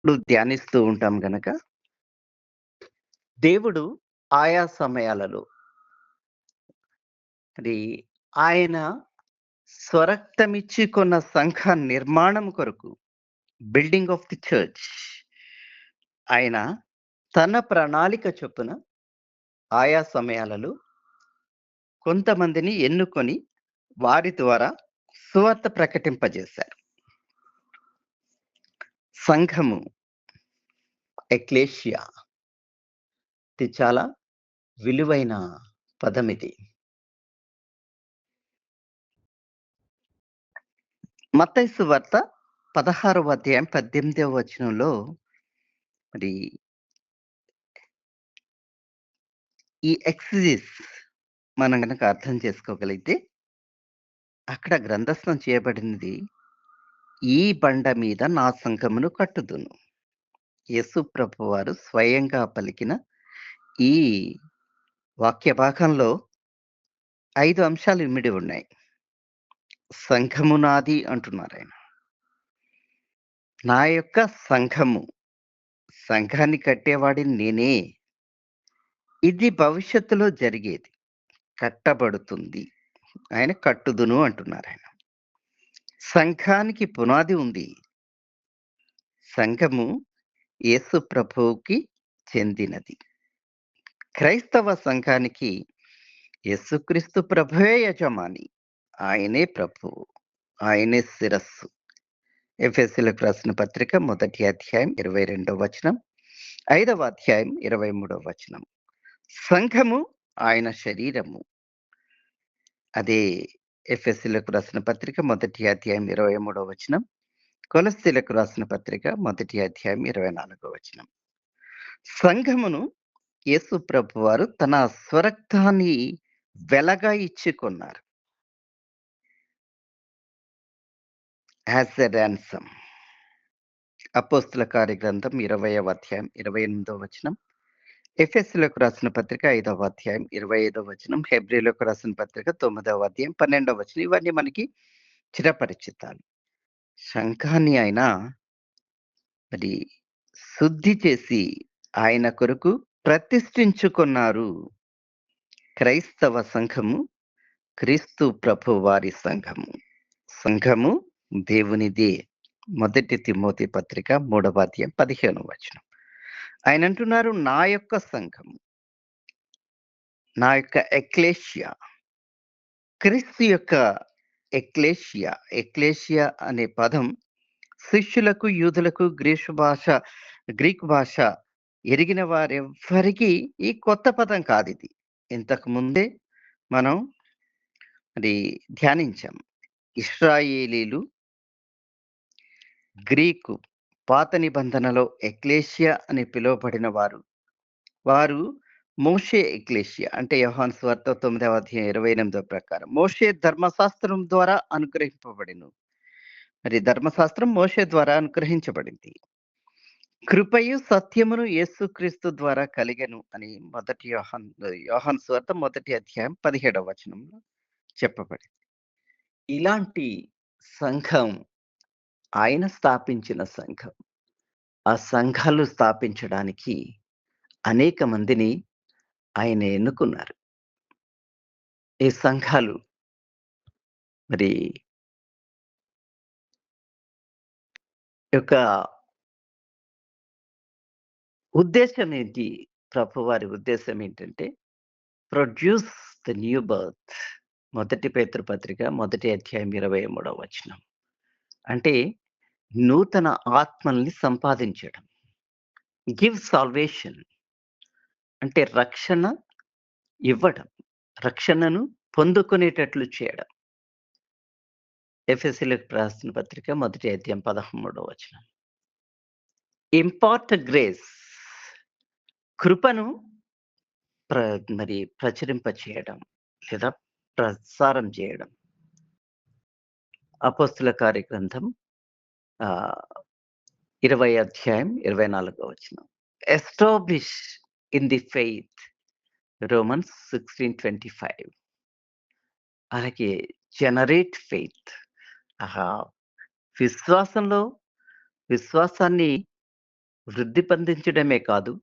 ఇప్పుడు ధ్యానిస్తూ ఉంటాం గనక, దేవుడు ఆయా సమయాలలో మరి ఆయన స్వరక్తమిచ్చి కొన్న సంఘ నిర్మాణం కొరకు బిల్డింగ్ ఆఫ్ ది చర్చ్ ఆయన తన ప్రణాళిక చొప్పున ఆయా సమయాలలో కొంతమందిని ఎన్నుకొని వారి ద్వారా సువార్త ప్రకటింపజేశారు. సంఘము ఎక్లేషియా ఇది చాలా విలువైన పదమిది. మత్తయి సువార్త 16వ అధ్యాయం 18వ వచనంలో మరి ఈ ఎక్సిజిస్ మనం గనక అర్థం చేసుకోగలిగితే, అక్కడ గ్రంథస్థం చేయబడినది, "ఈ బండ మీద నా సంఘమును కట్టుదును." యేసు ప్రభువారు స్వయంగా పలికిన ఈ వాక్య భాగంలో 5 అంశాలు ఇమిడి ఉన్నాయి. సంఘము నాది అంటున్నారాయన. నా యొక్క సంఘము, సంఘాన్ని కట్టేవాడిని నేనే. ఇది భవిష్యత్తులో జరిగేది. కట్టబడుతుంది. ఆయన కట్టుదును అంటున్నారాయన. సంఘానికి పునాది ఉంది. సంఘము యేసు ప్రభువుకి చెందినది. క్రైస్తవ సంఘానికి యేసుక్రీస్తు ప్రభువే యజమాని. ఆయనే ప్రభువు. ఆయనే శిరస్సు. ఎఫెసీయులకు రాసిన పత్రిక మొదటి అధ్యాయం 22వ వచనం, 5వ అధ్యాయం 23వ వచనం. సంఘము ఆయన శరీరము. అదే ఎఫెసీయులకు రాసిన పత్రిక మొదటి అధ్యాయం 23వ వచనం, కొలస్సీలకు రాసిన పత్రిక మొదటి అధ్యాయం 24వ వచనం. సంఘమును యేసు ప్రభువారు తన స్వరక్తాన్ని వెలగా ఇచ్చుకున్నారు. As a ransom. అపోస్తల కార్యగ్రంథం 20వ అధ్యాయం 28వ వచనం, ఎఫెసీయులకు రాసిన పత్రిక 5వ అధ్యాయం 25వ వచనం, హెబ్రీయులకు రాసిన పత్రిక 9వ అధ్యాయం 12వ వచనం. ఇవన్నీ మనకి చిరపరిచితాలు. సంఘాన్ని ఆయన మరి శుద్ధి చేసి ఆయన కొరకు ప్రతిష్ఠించుకున్నారు. క్రైస్తవ సంఘము క్రీస్తు ప్రభువారి సంఘము. సంఘము దేవునిదే. మొదటి తిమోతి పత్రిక 3వ అధ్యాయం 15వ వచనం. ఆయన అంటున్నారు, నా యొక్క సంఘము, నా యొక్క ఎక్లేషియా, క్రీస్తు యొక్క ఎక్లేషియా. ఎక్లేషియా అనే పదం శిష్యులకు, యూదులకు, గ్రీకు భాష ఎరిగిన వారెవ్వరికీ ఈ కొత్త పదం కాదిది. ఇంతకు ముందే మనం మరి ధ్యానించాం. ఇశ్రాయేలీలు, గ్రీకు పాత నిబంధనలో ఎక్లేషియా అని పిలువబడిన వారు మోషే ఎక్లేషియా అంటే యోహాను సువార్త 9వ అధ్యాయం 28వ ప్రకారం మోషే ధర్మశాస్త్రం ద్వారా అనుగ్రహింపబడిను. మరి ధర్మశాస్త్రం మోషే ద్వారా అనుగ్రహించబడింది. కృపయు సత్యమును యేసుక్రీస్తు ద్వారా కలిగెను అని యోహాను సువార్త 1వ అధ్యాయం 17వ వచనంలో చెప్పబడింది. ఇలాంటి సంఘం ఆయన స్థాపించిన సంఘం. ఆ సంఘాలు స్థాపించడానికి అనేక మందిని ఆయన ఎన్నుకున్నారు. ఈ సంఘాలు మరి యొక్క ఉద్దేశ్యం ఏంటి? ప్రభువారి ఉద్దేశ్యం ఏంటంటే, ప్రొడ్యూస్ ద న్యూ బర్త్. మొదటి పేతురు పత్రిక మొదటి అధ్యాయం 23వ వచనం. అంటే నూతన ఆత్మల్ని సంపాదించడం. గివ్ సాల్వేషన్ అంటే రక్షణ ఇవ్వడం. రక్షణను పొందుకునేటట్లు చేయడం. ఎఫెసీయులకు రాసిన పత్రిక మొదటి అధ్యాయం 13వ వచనం. ఇంపార్ట్ గ్రేస్ కృపను మరి ప్రచురింప చేయడం లేదా ప్రసారం చేయడం. అపోస్తల కార్యగ్రంథం 20 అధ్యాయం 24వ వచనం. Establish in the faith Romans 16:25. అలాగే జనరేట్ ఫెయిత్. విశ్వాసాన్ని వృద్ధి పొందించడమే కాదు,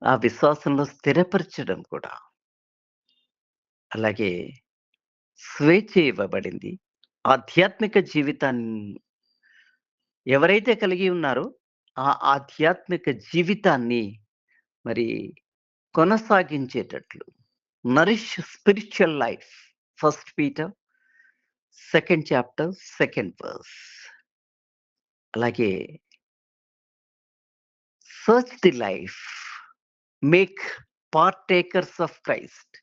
ఆ విశ్వాసంలో స్థిరపరచడం కూడా. అలాగే స్వేచ్ఛ ఇవ్వబడింది. ఆధ్యాత్మిక జీవితాన్ని ఎవరైతే కలిగి ఉన్నారో, ఆ ఆధ్యాత్మిక జీవితాన్ని మరి కొనసాగించేటట్లు nourish spiritual life. First Peter second chapter second verse. అలాగే search the life, make partakers of Christ.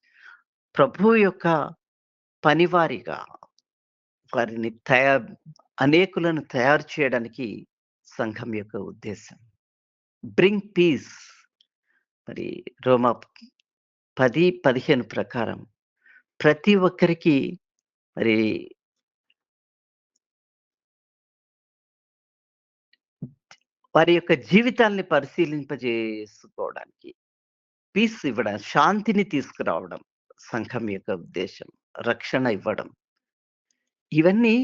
ప్రభువు యొక్క పనివారిగా వారిని అనేకులను తయారు చేయడానికి సంఘం యొక్క ఉద్దేశం. Bring peace. మరి రోమా 10:15 ప్రకారం ప్రతి ఒక్కరికి మరి వారి యొక్క జీవితాల్ని పరిశీలింపజేసుకోవడానికి, పీస్ ఇవ్వడం, శాంతిని తీసుకురావడం సంఘం యొక్క ఉద్దేశం. రక్షణ ఇవ్వడం. ఇవన్నీ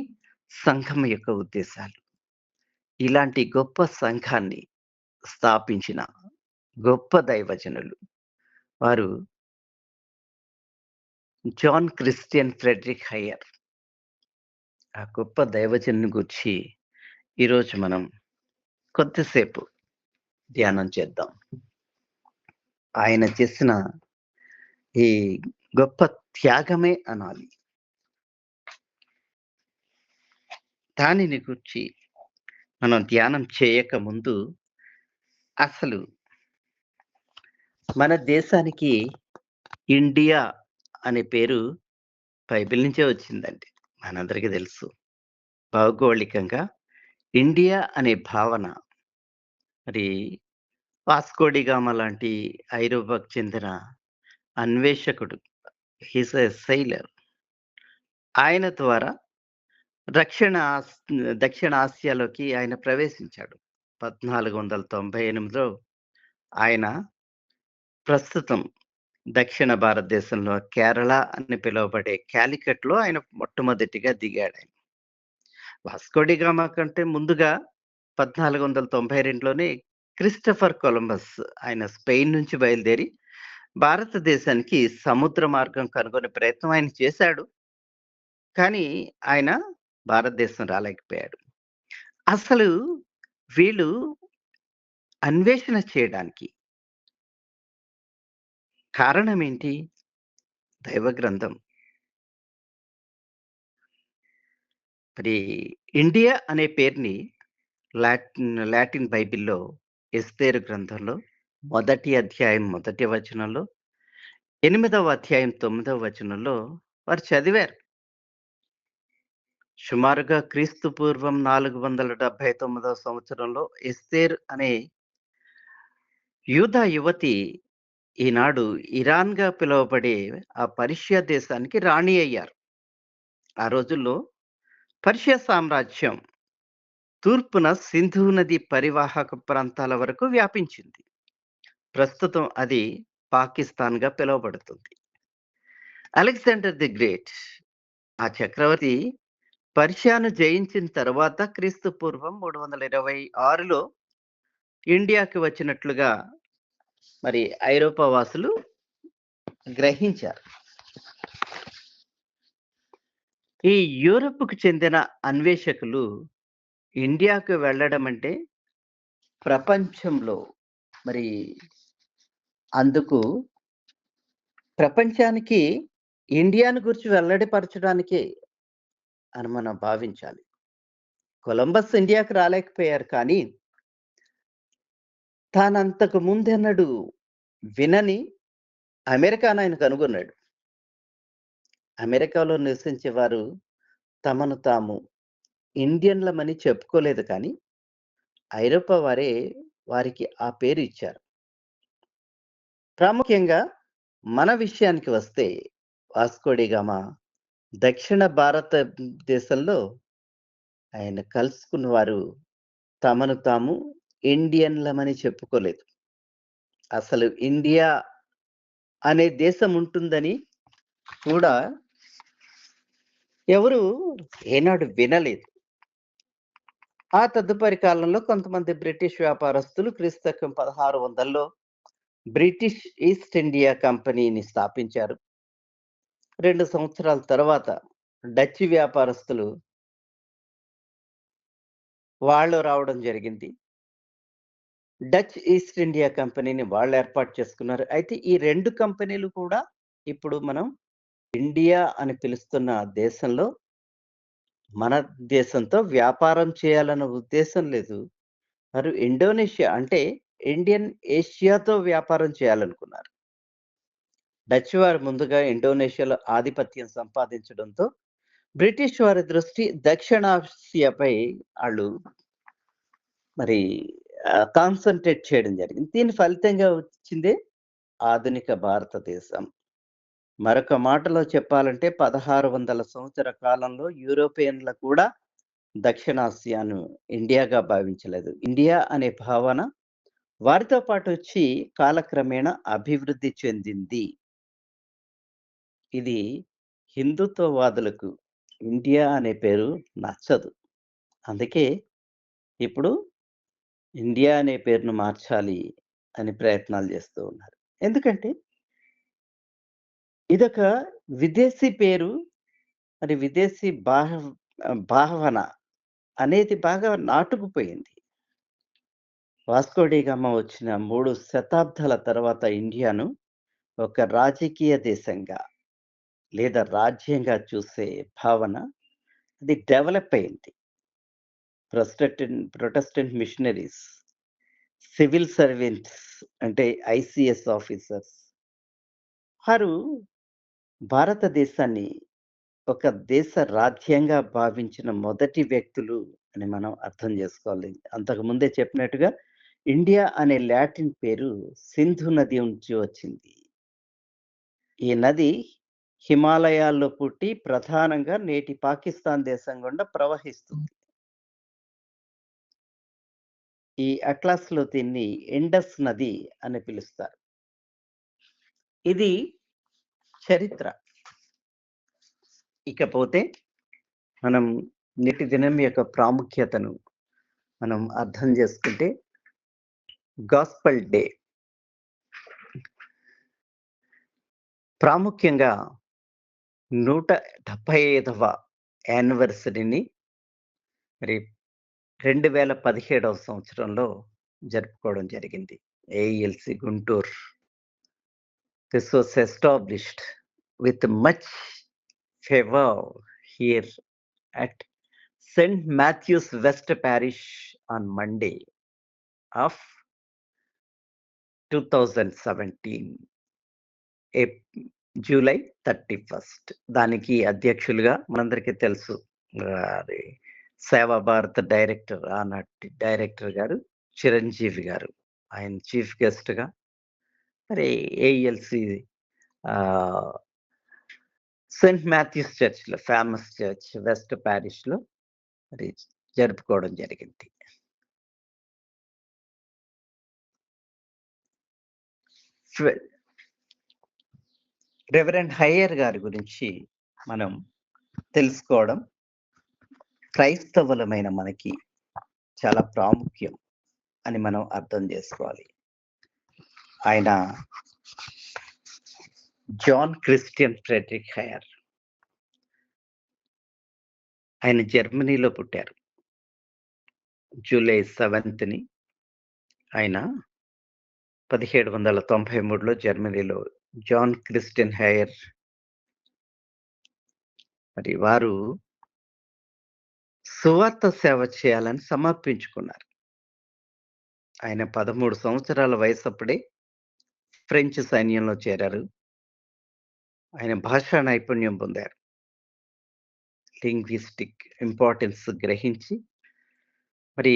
సంఘం యొక్క ఉద్దేశాలు. ఇలాంటి గొప్ప సంఘాన్ని స్థాపించిన గొప్ప దైవజనులు వారు జాన్ క్రిస్టియన్ ఫ్రెడరిక్ హయ్యర్. ఆ గొప్ప దైవజనుని గూర్చి ఈరోజు మనం కొద్దిసేపు ధ్యానం చేద్దాం. ఆయన చేసిన ఈ గొప్ప త్యాగమే అనాలి. దానిని గూర్చి మనం ధ్యానం చేయకముందు అసలు మన దేశానికి ఇండియా అనే పేరు బైబిల్ నుంచే వచ్చిందండి. మనందరికీ తెలుసు. భౌగోళికంగా ఇండియా అనే భావన మరి వాస్కోడిగామా లాంటి ఐరోపాకు చెందిన అన్వేషకుడు, హీస్ ఎ సెయిలర్. ఆయన ద్వారా దక్షిణ ఆసియాలోకి ఆయన ప్రవేశించాడు. 1498లో ఆయన ప్రస్తుతం దక్షిణ భారతదేశంలో కేరళ అని పిలువబడే కాలికట్‌లో ఆయన మొట్టమొదటిగా దిగాడాయన. వాస్కోడిగామా కంటే ముందుగా 1492లోనే క్రిస్టోఫర్ కొలంబస్ ఆయన స్పెయిన్ నుంచి బయలుదేరి భారతదేశానికి సముద్ర మార్గం కనుగొనే ప్రయత్నం ఆయన చేశాడు. కానీ ఆయన భారతదేశం రాలేకపోయాడు. అసలు వీళ్ళు అన్వేషణ చేయడానికి కారణం ఏంటి? దైవ గ్రంథం. మరి ఇండియా అనే పేరుని లాటిన్ బైబిల్‌లో ఎస్తేరు గ్రంథంలో మొదటి అధ్యాయం మొదటి వచనంలో, 8వ అధ్యాయం 9వ వచనంలో వారు చదివారు. సుమారుగా క్రీస్తు పూర్వం 479వ సంవత్సరంలో ఎస్తేర్ అనే యూదా యువతి ఈనాడు ఇరాన్‌గా పిలువబడే ఆ పర్షియా దేశానికి రాణి అయ్యారు. ఆ రోజుల్లో పర్షియా సామ్రాజ్యం తూర్పున సింధు నది పరివాహక ప్రాంతాల వరకు వ్యాపించింది. ప్రస్తుతం అది పాకిస్తాన్‌గా పిలువబడుతుంది. అలెగ్జాండర్ ది గ్రేట్, ఆ చక్రవర్తి పర్షియాను జయించిన తర్వాత క్రీస్తు పూర్వం 326లో ఇండియాకి వచ్చినట్లుగా మరి ఐరోపా వాసులు గ్రహించారు. ఈ యూరప్‌కు చెందిన అన్వేషకులు ఇండియాకు వెళ్ళడం అంటే ప్రపంచంలో మరి అందుకు ప్రపంచానికి ఇండియాను గురించి వెల్లడిపరచడానికే అని మనం భావించాలి. కొలంబస్ ఇండియాకి రాలేకపోయారు కానీ, తానంతకు ముందెన్నడూ వినని అమెరికాను ఆయన కనుగొన్నాడు. అమెరికాలో నివసించేవారు తమను తాము ఇండియన్‌లమని చెప్పుకోలేదు కానీ, ఐరోపా వారే వారికి ఆ పేరు ఇచ్చారు. ప్రాముఖ్యంగా మన విషయానికి వస్తే వాస్కోడిగామా దక్షిణ భారతదేశంలో ఆయన కలుసుకున్న వారు తమను తాము ఇండియన్‌లమని చెప్పుకోలేదు. అసలు ఇండియా అనే దేశం ఉంటుందని కూడా ఎవరు ఏనాడు వినలేదు. ఆ తదుపరి కాలంలో కొంతమంది బ్రిటిష్ వ్యాపారస్తులు క్రీస్తకం 1600లో బ్రిటిష్ ఈస్ట్ ఇండియా కంపెనీని స్థాపించారు. 2 సంవత్సరాల తర్వాత డచ్ వ్యాపారస్తులు వాళ్ళు రావడం జరిగింది. డచ్ ఈస్ట్ ఇండియా కంపెనీని వాళ్ళు ఏర్పాటు చేసుకున్నారు. అయితే ఈ 2 కంపెనీలు కూడా ఇప్పుడు మనం ఇండియా అని పిలుస్తున్న దేశంలో మన దేశంతో వ్యాపారం చేయాలన్న ఉద్దేశం లేదు. వారు ఇండోనేషియా అంటే ఇండియన్ ఏషియాతో వ్యాపారం చేయాలనుకున్నారు. డచ్ వారు ముందుగా ఇండోనేషియాలో ఆధిపత్యం సంపాదించడంతో బ్రిటిష్ వారి దృష్టి దక్షిణాసియాపై ఆళ్ళు మరి కాన్సంట్రేట్ చేయడం జరిగింది. దీని ఫలితంగా వచ్చిందే ఆధునిక భారతదేశం. మరొక మాటలో చెప్పాలంటే 1600 సంవత్సర కాలంలో యూరోపియన్‌లు కూడా దక్షిణాసియాను ఇండియాగా భావించలేదు. ఇండియా అనే భావన వారితో పాటు వచ్చి కాలక్రమేణా అభివృద్ధి చెందింది. ఇది హిందుత్వవాదులకు ఇండియా అనే పేరు నచ్చదు. అందుకే ఇప్పుడు ఇండియా అనే పేరును మార్చాలి అని ప్రయత్నాలు చేస్తూ ఉన్నారు. ఎందుకంటే ఇదొక విదేశీ పేరు. మరి విదేశీ భావన అనేది బాగా నాటుకుపోయింది. వాస్కో డి గామా వచ్చిన 3 శతాబ్దాల తర్వాత ఇండియాను ఒక రాజకీయ దేశంగా లేదా రాజ్యంగా చూసే భావన అది డెవలప్ అయింది. ప్రొటెస్టెంట్ మిషనరీస్, సివిల్ సర్వెంట్స్ అంటే ఐసీఎస్ ఆఫీసర్స్ వారు భారతదేశాన్ని ఒక దేశ రాజ్యంగా భావించిన మొదటి వ్యక్తులు అని మనం అర్థం చేసుకోవాలి. అంతకు ముందే చెప్పినట్టుగా ఇండియా అనే లాటిన్ పేరు సింధు నది నుంచి వచ్చింది. ఈ నది హిమాలయాల్లో పుట్టి ప్రధానంగా నేటి పాకిస్తాన్ దేశం గుండా ప్రవహిస్తుంది. ఈ అట్లాస్‌లో దీన్ని ఇండస్ నది అని పిలుస్తారు. ఇది చరిత్ర. ఇకపోతే మనం నేటి దినం యొక్క ప్రాముఖ్యతను మనం అర్థం చేసుకుంటే గాస్పెల్ డే. ప్రాముఖ్యంగా 175వ యానివర్సరీని మరి 2017వ సంవత్సరంలో జరుపుకోవడం జరిగింది. AELC Guntur. This was established with much favour here at St. Matthew's West Parish on Monday of 2017, July 31. దానికి అధ్యక్షులుగా మనందరికీ తెలుసు. అది సేవా భారత్ డైరెక్టర్ ఆనాటి డైరెక్టర్ గారు చిరంజీవి గారు. ఆయన చీఫ్ గెస్ట్‌గా మరి ఏఈఎల్‌సి సెయింట్ మాథ్యూస్ చర్చ్‌లో ఫేమస్ చర్చ్ వెస్ట్ పారిష్‌లో మరి జరుపుకోవడం జరిగింది. రెవరెండ్ హయ్యర్ గారి గురించి మనం తెలుసుకోవడం క్రైస్తవులమైన మనకి చాలా ప్రాముఖ్యం అని మనం అర్థం చేసుకోవాలి. ఆయన జాన్ క్రిస్టియన్ ఫ్రెడరిక్ హయ్యర్. ఆయన జర్మనీలో పుట్టారు. జూలై 7ని ఆయన 1793లో జర్మనీలో జాన్ క్రిస్టియన్ హయ్యర్ మరి వారు సువార్త సేవ చేయాలని సమర్పించుకున్నారు. ఆయన 13 సంవత్సరాల వయసప్పుడే ఫ్రెంచ్ సైన్యంలో చేరారు. ఆయన భాషా నైపుణ్యం పొందారు. లింగ్విస్టిక్ ఇంపార్టెన్స్ గ్రహించి మరి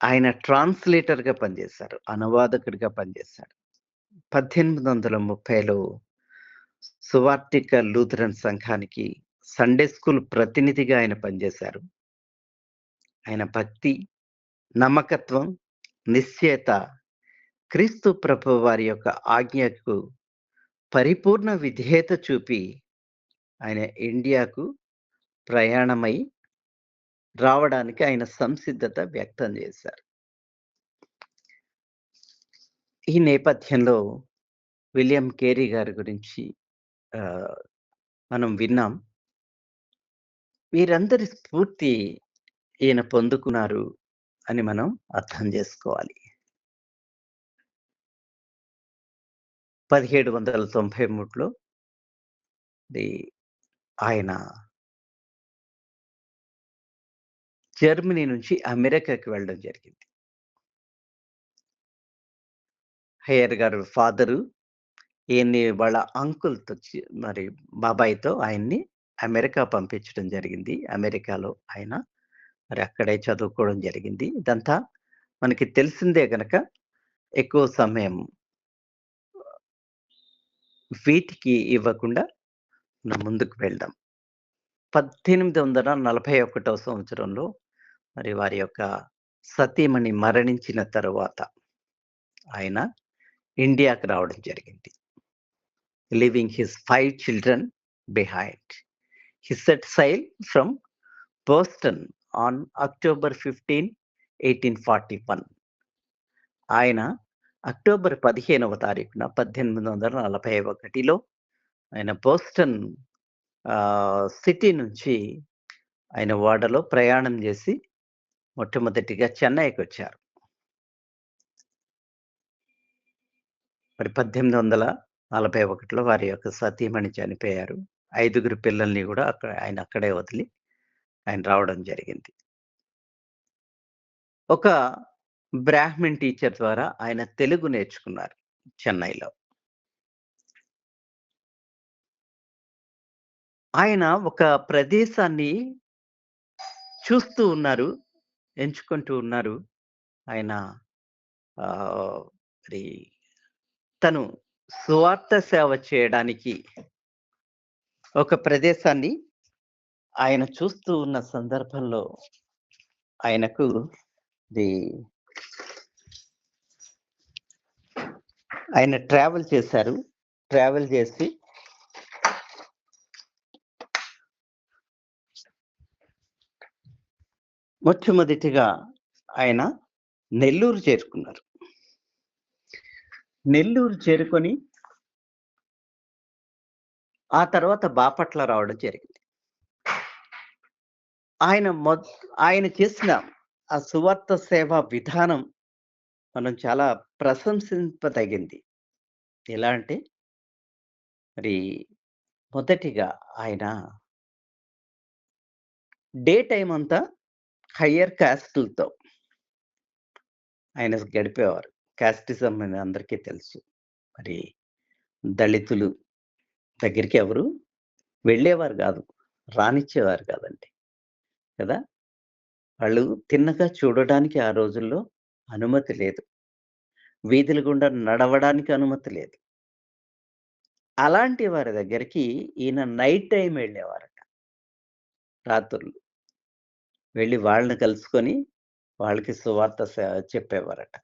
ఆయన ట్రాన్స్‌లేటర్‌గా పనిచేశారు. అనువాదకుడిగా పనిచేశారు. 1830లో సువార్తిక లూథరన్ సంఘానికి సండే స్కూల్ ప్రతినిధిగా ఆయన పనిచేశారు. ఆయన భక్తి, నమ్మకత్వం, నిశ్చయత క్రీస్తు ప్రభువు వారి యొక్క ఆజ్ఞకు పరిపూర్ణ విధేయత చూపి ఆయన ఇండియాకు ప్రయాణమై రావడానికి ఆయన సంసిద్ధత వ్యక్తం చేశారు. ఈ నేపథ్యంలో విలియం కేరీ గారి గురించి ఆహ్, మనం విన్నాం. వీరందరి స్ఫూర్తి ఈయన పొందుకున్నారు అని మనం అర్థం జేసుకోవాలి. 1793లో ది ఆయన జర్మనీ నుంచి అమెరికాకి వెళ్ళడం జరిగింది. హేయర్ గారు ఫాదరు ఈయన్ని వాళ్ళ మరి బాబాయితో ఆయన్ని అమెరికా పంపించడం జరిగింది. అమెరికాలో ఆయన మరి అక్కడే చదువుకోవడం జరిగింది. ఇదంతా మనకి తెలిసిందే గనక ఎక్కువ సమయం వీటికి ఇవ్వకుండా మనం ముందుకు వెళ్దాం. 1841 సంవత్సరంలో మరి వారి యొక్క సతీమణి మరణించిన తరువాత ఆయన ఇండియాకి రావడం జరిగింది. Leaving his 5 children behind. He set sail from Boston on October 15, 1841. ఆయన అక్టోబర్ 15వ తారీఖున 1841లో ఆయన బోస్టన్ సిటీ నుంచి ఆయన ఓడలో ప్రయాణం చేసి మొట్టమొదటిగా చెన్నైకొచ్చారు. మరి 1841లో వారి యొక్క సతీమణి చనిపోయారు. 5గురు పిల్లల్ని గూడా ఆయన అక్కడే వదిలి ఆయన రావడం జరిగింది. ఒక బ్రాహ్మిన్ టీచర్ ద్వారా ఆయన తెలుగు నేర్చుకున్నారు చెన్నైలో. ఆయన ఒక ప్రదేశాన్ని చూస్తూ ఉన్నారు. ఎంచుకుంటూ ఉన్నారు. ఆయన ఆహ్, మరి తను సువార్త సేవ చేయడానికి ఒక ప్రదేశాన్ని ఆయన చూస్తూ ఉన్న సందర్భంలో ఆయనకు ది ఆయన ట్రావెల్ చేశారు. ట్రావెల్ చేసి మొట్టమొదటిగా ఆయన నెల్లూరు చేరుకున్నారు. నెల్లూరు చేరుకొని ఆ తర్వాత బాపట్ల రావడం జరిగింది. ఆయన ఆయన చేసిన ఆ సువార్త సేవా విధానం మనం చాలా ప్రశంసింపదగింది. ఎలా అంటే మరి మొదటిగా ఆయన డే టైమ్ అంతా హయ్యర్ కాస్ట్‌లతో ఆయన గడిపేవారు. కాస్టిజం అని అందరికీ తెలుసు. మరి దళితులు దగ్గరికి ఎవరు వెళ్ళేవారు గాదు. రానిచ్చేవారు కాదండి. కదా! వాళ్ళు తిన్నగా చూడడానికి ఆ రోజుల్లో అనుమతి లేదు. వీధుల గుండా నడవడానికి అనుమతి లేదు. అలాంటి వారి దగ్గరికి ఈయన నైట్ టైమ్ వెళ్ళేవారట. రాత్రుళ్ళు. వెళ్లి వాళ్ళని కలుసుకొని వాళ్ళకి సువార్త చెప్పేవారట.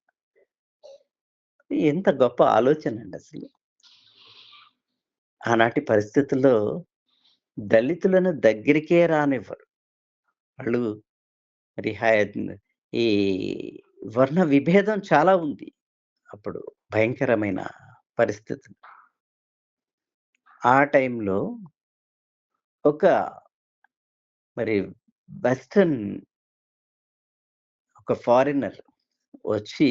ఎంత గొప్ప ఆలోచనండి అసలు. ఆనాటి పరిస్థితుల్లో దళితులను దగ్గరికే రానివ్వరు. వాళ్ళు మరి ఈ వర్ణ విభేదం చాలా ఉంది. అప్పుడు భయంకరమైన పరిస్థితులు. ఆ టైంలో ఒక మరి వెస్టర్న్ ఒక ఫారినర్ వచ్చి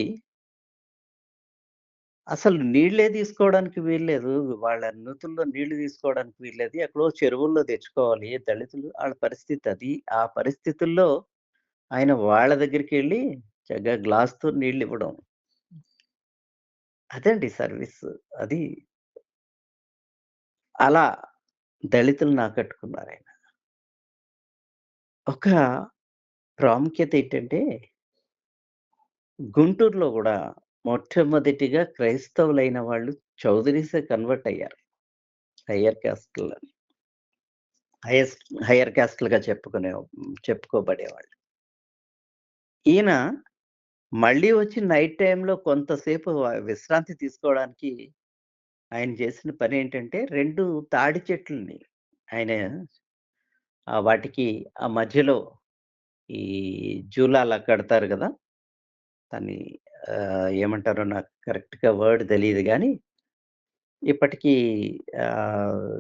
అసలు నీళ్ళే తీసుకోవడానికి వీల్లేదు. వాళ్ళ నూతుల్లో నీళ్లు తీసుకోవడానికి వీల్లేదు. ఎక్కడో చెరువుల్లో తెచ్చుకోవాలి. దళితులు ఆళ్ళ పరిస్థితి అది. ఆ పరిస్థితుల్లో ఆయన వాళ్ళ దగ్గరికెళ్ళి చక్కగా గ్లాస్‌తో నీళ్ళివ్వడం. అదండి సర్వీస్. అది అలా దళితులను ఆకట్టుకున్నారాయన. ఒక ప్రాముఖ్యత ఏంటంటే గుంటూరులో గూడా మొట్టమొదటిగా క్రైస్తవులైన వాళ్ళు చౌదరీసే కన్వర్ట్ అయ్యారు. హయ్యర్ కాస్ట్‌లని. హయ్యర్ కాస్ట్‌లుగా చెప్పుకోబడేవాళ్ళు. ఈయన మళ్ళీ వచ్చి నైట్ టైమ్‌లో కొంతసేపు విశ్రాంతి తీసుకోవడానికి ఆయన చేసిన పనేంటంటే 2 తాడి చెట్లని ఆయన వాటికి ఆ మధ్యలో ఈ జూలాల కడతారు గదా! దాన్ని ఏమంటారో నాకు కరెక్ట్‌గా వర్డ్ తెలీదు గానీ, ఇప్పటికీ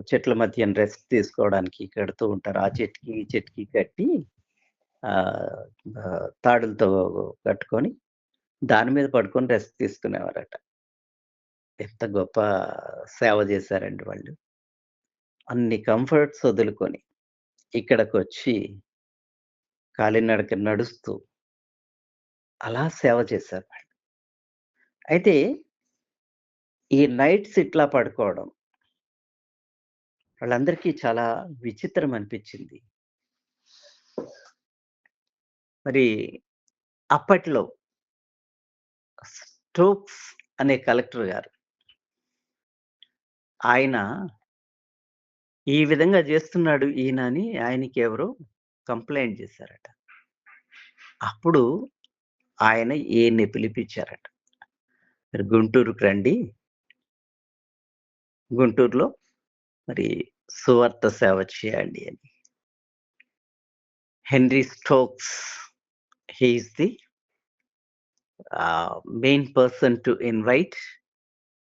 చెట్ల మధ్యన రెస్ట్ తీసుకోవడానికి కడుతూ ఉంటారు. ఆ చెట్టుకి, ఈ చెట్టుకి కట్టి ఆహ్, తాడులతో కట్టుకొని దాని మీద పడుకొని రెస్ట్ తీసుకునేవారట. ఎంత గొప్ప సేవ చేశారండి వాళ్ళు. అన్ని కంఫర్ట్స్ వదులుకొని ఇక్కడికొచ్చి కాలినడక నడుస్తూ అలా సేవ చేశారు వాళ్ళు. అయితే ఈ నైట్స్ ఇట్లా పడుకోవడం వాళ్ళందరికీ చాలా విచిత్రం అనిపిచ్చింది. మరి అప్పట్లో స్టోక్స్ అనే కలెక్టర్ గారు ఆయన ఈ విధంగా జేస్తున్నాడు ఈయన అని ఆయనకెవరో కంప్లెయింట్ జేశారట. అప్పుడు ఆయన ఈయన్ని పిలిపిచ్చారట. "మీరు గుంటూరుకి రండి. గుంటూరులో మరి సువార్త సేవ చేయండి" అని. Henry Stokes he is the main person to invite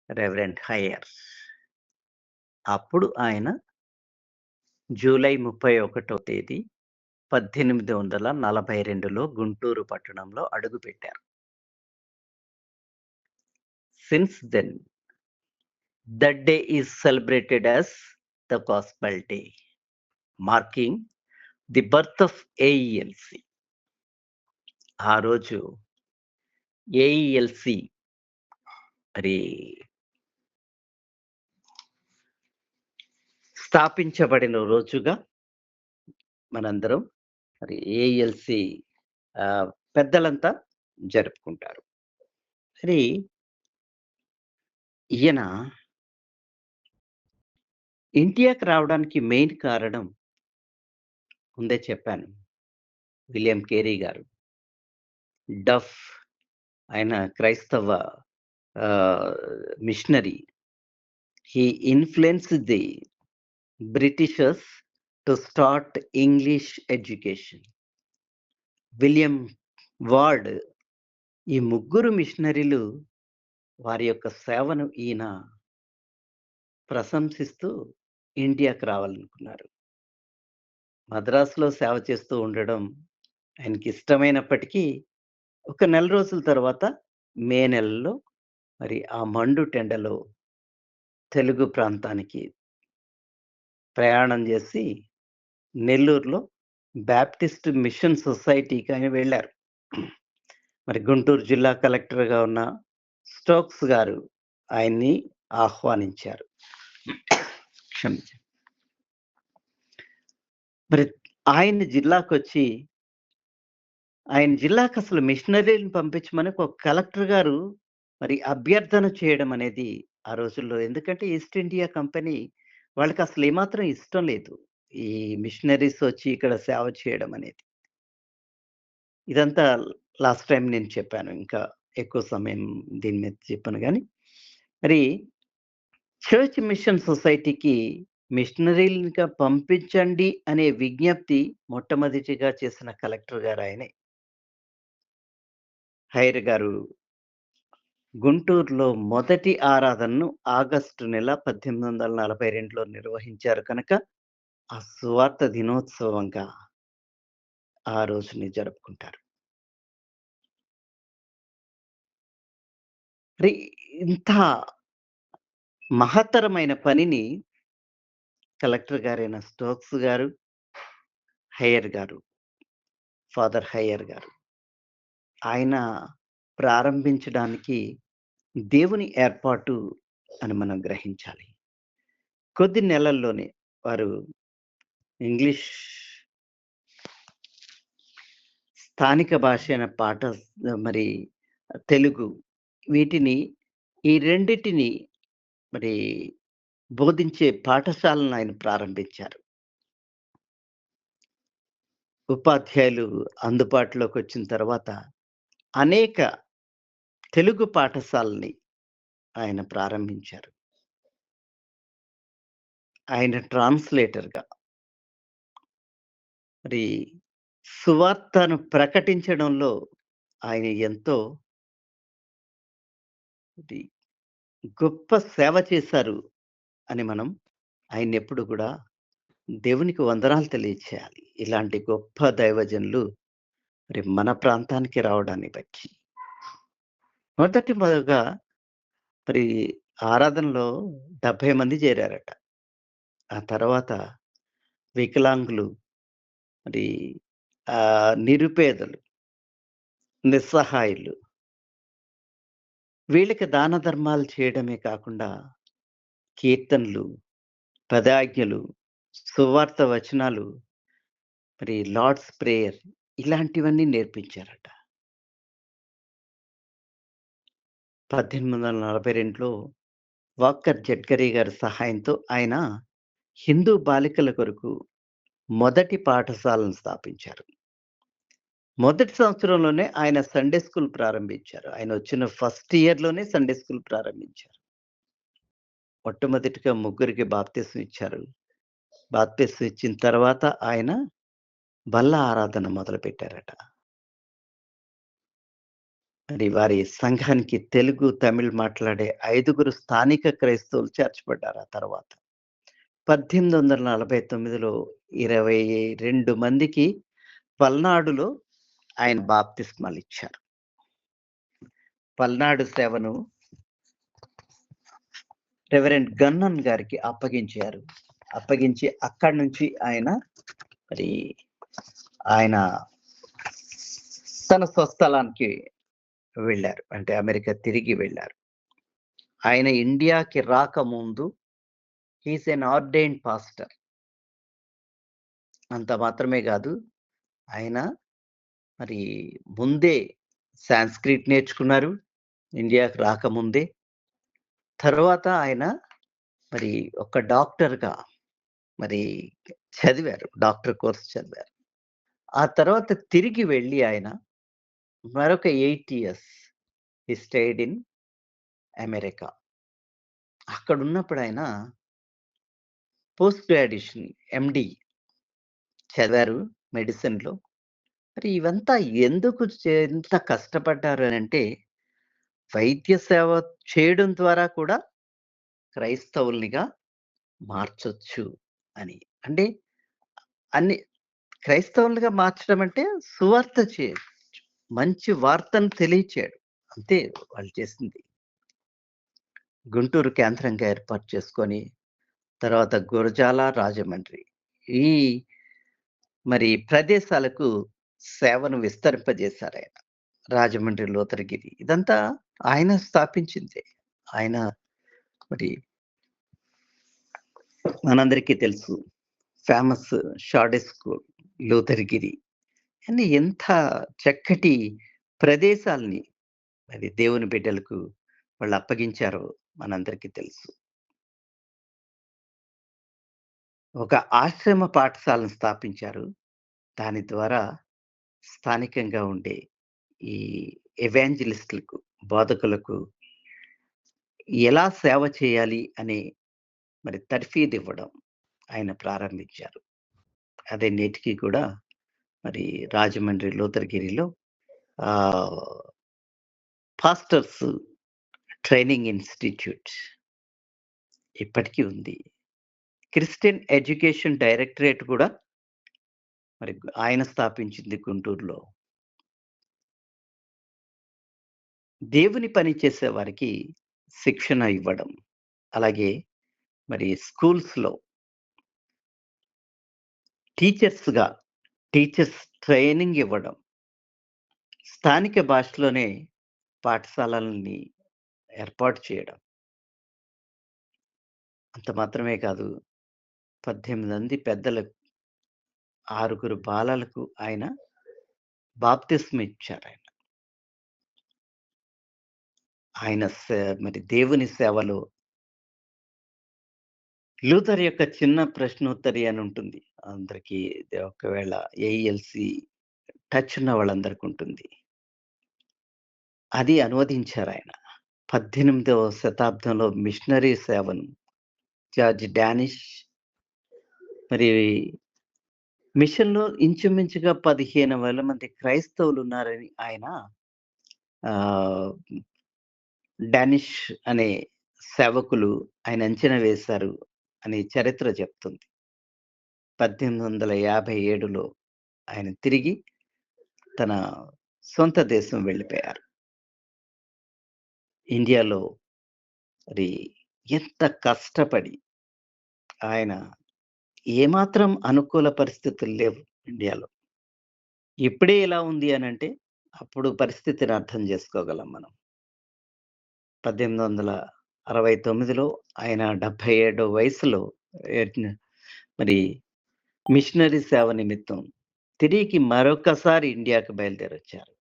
reverend Heyer. అప్పుడు ఆయన జూలై 31 తేదీ 1842లో గుంటూరు పట్టణంలో అడుగుపెట్టారు. Since then that day is celebrated as the Gospel Day, marking the birth of AELC. ఆ రోజు ఏఈఎల్‌సి మరి స్థాపించబడిన రోజుగా మనందరం మరి ఏఈఎల్‌సి పెద్దలంతా జరుపుకుంటారు. మరి ఈయన ఇండియాకి రావడానికి మెయిన్ కారణం ముందే చెప్పాను. విలియం కేరీ గారు. డఫ్ ఆయన క్రైస్తవ ఆహ్, missionary. He influenced the Britishers to start English education. William Ward ఈ ముగ్గురు మిషనరీలు వారి యొక్క సేవను ఈయన ప్రశంసిస్తూ ఇండియాకి రావాలనుకున్నారు. మద్రాసులో సేవ చేస్తూ ఉండడం ఆయనకిష్టమైనప్పటికీ, ఒక నెల రోజుల తర్వాత మే నెలలో మరి ఆ మండుటెండలో తెలుగు ప్రాంతానికి ప్రయాణం చేసి నెల్లూరులో బాప్టిస్ట్ మిషన్ సొసైటీకని వెళ్లారు. మరి గుంటూరు జిల్లా కలెక్టర్‌గా ఉన్న స్టోక్స్ గారు ఆయన్ని ఆహ్వానించారు. క్షమించండి. మరి ఆయన జిల్లాకొచ్చి, ఆయన జిల్లాకసలు మిషనరీలని పంపించమని ఒక కలెక్టర్ గారు మరి అభ్యర్థన చేయడం అనేది ఆ రోజుల్లో, ఎందుకంటే ఈస్ట్ ఇండియా కంపెనీ వాళ్ళకసలు ఏమాత్రం ఇష్టం లేదు. ఈ మిషనరీస్ వచ్చి ఇక్కడ సేవ చేయడం అనేది. ఇదంతా లాస్ట్ టైమ్ నేను చెప్పాను. ఇంకా ఎక్కువ సమయం దీని మీద చెప్పను గానీ, మరి చర్చ్ మిషన్ సొసైటీకి మిషనరీలుగా పంపించండి అనే విజ్ఞప్తి మొట్టమొదటిగా చేసిన కలెక్టర్ గారు ఆయనే. హైర్ గారు గుంటూరులో మొదటి ఆరాధనను ఆగస్టు నెల 1842లో నిర్వహించారు కనుక, ఆ సువార్త దినోత్సవంగా ఆ రోజుని జరుపుకుంటారు. మరి ఇంత మహత్తరమైన పనిని కలెక్టర్ గారైన స్టోక్స్ గారు, హైయర్ గారు, ఫాదర్ హైయర్ గారు ఆయన ప్రారంభించడానికి దేవుని ఏర్పాటు అని మనం గ్రహించాలి. కొద్ది నెలల్లోనే వారు ఇంగ్లీష్ స్థానిక భాష అయిన మరి తెలుగు వీటిని ఈ రెండిటిని మరి బోధించే పాఠశాలను ఆయన ప్రారంభించారు. ఉపాధ్యాయులు అందుబాటులోకొచ్చిన తర్వాత అనేక తెలుగు పాఠశాలని ఆయన ప్రారంభించారు. ఆయన ట్రాన్స్‌లేటర్‌గా మరి సువార్తను ప్రకటించడంలో ఆయన ఎంతో ఇది గొప్ప సేవ చేశారు అని మనం ఆయన్నెప్పుడు కూడా దేవునికి వందనాలు తెలియచేయాలి. ఇలాంటి గొప్ప దైవజనులు మరి మన ప్రాంతానికి రావడాన్ని బట్టి. మొదటగా మరి ఆరాధనలో 70 మంది చేరారట. ఆ తర్వాత వికలాంగులు, మరి నిరుపేదలు, నిస్సహాయులు వీళ్ళకి దాన ధర్మాలు చేయడమే కాకుండా కీర్తనలు, పదాజ్ఞలు, సువార్త వచనాలు, మరి లార్డ్స్ ప్రేయర్ ఇలాంటివన్నీ నేర్పించారట. 1842లో వాక్కర్ జట్కరీ గారి సహాయంతో ఆయన హిందూ బాలికల కొరకు మొదటి పాఠశాలను స్థాపించారు. మొదటి సంవత్సరంలోనే ఆయన సండే స్కూల్ ప్రారంభించారు. ఆయన వచ్చిన ఫస్ట్ ఇయర్‌లోనే సండే స్కూల్ ప్రారంభించారు. మొట్టమొదటిగా ముగ్గురికి బాప్తిసం ఇచ్చారు. బాప్తిసం ఇచ్చిన తర్వాత ఆయన బల్ల ఆరాధన మొదలుపెట్టారట. మరి వారి సంఘానికి తెలుగు, తమిళ్ మాట్లాడే 5గురు స్థానిక క్రైస్తవులు చేర్చబడ్డారు ఆ తర్వాత. 1849లో 22 మందికి పల్నాడులో ఆయన బాప్తిస్మాలిచ్చారు. పల్నాడు సేవను రెవరెండ్ గన్నన్ గారికి అప్పగించారు. అప్పగించి అక్కడి నుంచి ఆయన మరి ఆయన తన స్వస్థలానికి వెళ్లారు. అంటే అమెరికా తిరిగి వెళ్లారు. ఆయన ఇండియాకి రాకముందు he is an ordained pastor. అంత మాత్రమే కాదు, ఆయన మరి ముందే సాంస్క్రిట్ నేర్చుకున్నారు ఇండియాకి రాకముందే. తర్వాత ఆయన మరి ఒక డాక్టర్‌గా మరి చదివారు. డాక్టర్ కోర్స్ చదివారు. ఆ తర్వాత తిరిగి వెళ్లి ఆయన మరొక 8 years he stayed in America. అక్కడున్నప్పుడు ఆయన పోస్ట్ గ్రాడ్యుయేషన్ ఎండీ చదివారు మెడిసిన్‌లో. మరి ఇవంతా ఎందుకు ఎంత కష్టపడ్డారు అనంటే, వైద్య సేవ చేయడం ద్వారా కూడా క్రైస్తవుల్నిగా మార్చొచ్చు అని. అంటే అన్ని క్రైస్తవులుగా మార్చడం అంటే సువార్త చేయొచ్చు. మంచి వార్తను తెలియచేయడం. అంతే వాళ్ళు చేసింది. గుంటూరు కేంద్రంగా ఏర్పాటు చేసుకొని, తర్వాత గురజాల, రాజమండ్రి ఈ మరి ప్రదేశాలకు సేవను విస్తరింపజేశారాయన. రాజమండ్రి, లోతరగిరి ఇదంతా ఆయన స్థాపించిందే. ఆయన మరి మనందరికీ తెలుసు. ఫేమస్ షాడే స్కూల్, లూథర్‌గిరి అని ఎంత చక్కటి ప్రదేశాల్ని మరి దేవుని బిడ్డలకు వాళ్ళు అప్పగించారో మనందరికీ తెలుసు. ఒక ఆశ్రమ పాఠశాలను స్థాపించారు. దాని ద్వారా స్థానికంగా ఉండే ఈ ఎవాంజలిస్టులకు, బోధకులకు ఎలా సేవ చేయాలి అనే మరి తర్ఫీదివ్వడం ఆయన ప్రారంభించారు. అదే నేటికి కూడా మరి రాజమండ్రి లూథర్‌గిరిలో ఆహ్, పాస్టర్స్ ట్రైనింగ్ ఇన్‌స్టిట్యూట్ ఇప్పటికీ ఉంది. క్రిస్టియన్ ఎడ్యుకేషన్ డైరెక్టరేట్ కూడా మరి ఆయన స్థాపించింది గుంటూరులో. దేవుని పని చేసే వారికి శిక్షణ ఇవ్వడం. అలాగే మరి స్కూల్స్‌లో టీచర్స్‌గా టీచర్స్ ట్రైనింగ్ ఇవ్వడం. స్థానిక భాషలోనే పాఠశాలలని ఏర్పాటు చేయడం. అంత మాత్రమే కాదు, 18 మంది పెద్దలకు, 6గురు బాలలకు ఆయన బాప్తిస్మం ఇచ్చారాయన. ఆయన మరి దేవుని సేవలో లూథర్ యొక్క చిన్న ప్రశ్నోత్తరి అని ఉంటుంది. అందరికీ ఒకవేళ ఏఈఎల్‌సి టచ్ ఉన్న వాళ్ళందరికి ఉంటుంది. అది అనువదించారాయన. 18వ శతాబ్దంలో మిషనరీ సేవను జార్జ్ డానిష్ మరి మిషన్‌లో ఇంచుమించుగా 15,000 మంది క్రైస్తవులున్నారని ఆయన ఆహ్, డానిష్ అనే సేవకులు ఆయన అంచనా వేశారు అని చరిత్ర చెప్తుంది. 1857లో ఆయన తిరిగి తన సొంత దేశం వెళ్ళిపోయారు. ఇండియాలో మరి ఎంత కష్టపడి ఆయన ఏమాత్రం అనుకూల పరిస్థితులు లేవు ఇండియాలో. ఇప్పుడే ఇలా ఉంది అనంటే అప్పుడు పరిస్థితిని అర్థం చేసుకోగలం మనం. 1869లో ఆయన 77 వయసులో ఎట్న మరి మిషనరీ సేవ నిమిత్తం తిరిగి మరొకసారి ఇండియాకి బయలుదేరొచ్చారు.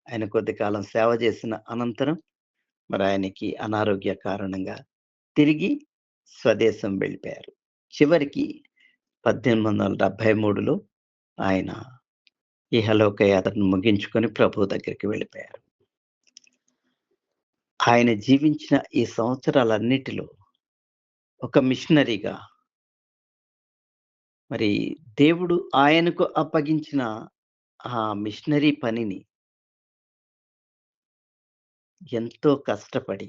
ఆయన కొద్ది కాలం సేవ చేసిన అనంతరం మరి ఆయనకి అనారోగ్య కారణంగా తిరిగి స్వదేశం వెళ్ళిపోయారు. చివరికి 1873లో ఆయన ఇహలోక యాత్రను ముగించుకొని ప్రభువు దగ్గరికి వెళ్ళిపోయారు. ఆయన జీవించిన ఈ సంవత్సరాలన్నిటిలో ఒక మిషనరీగా మరి దేవుడు ఆయనకు అప్పగించిన ఆ మిషనరీ పనిని ఎంతో కష్టపడి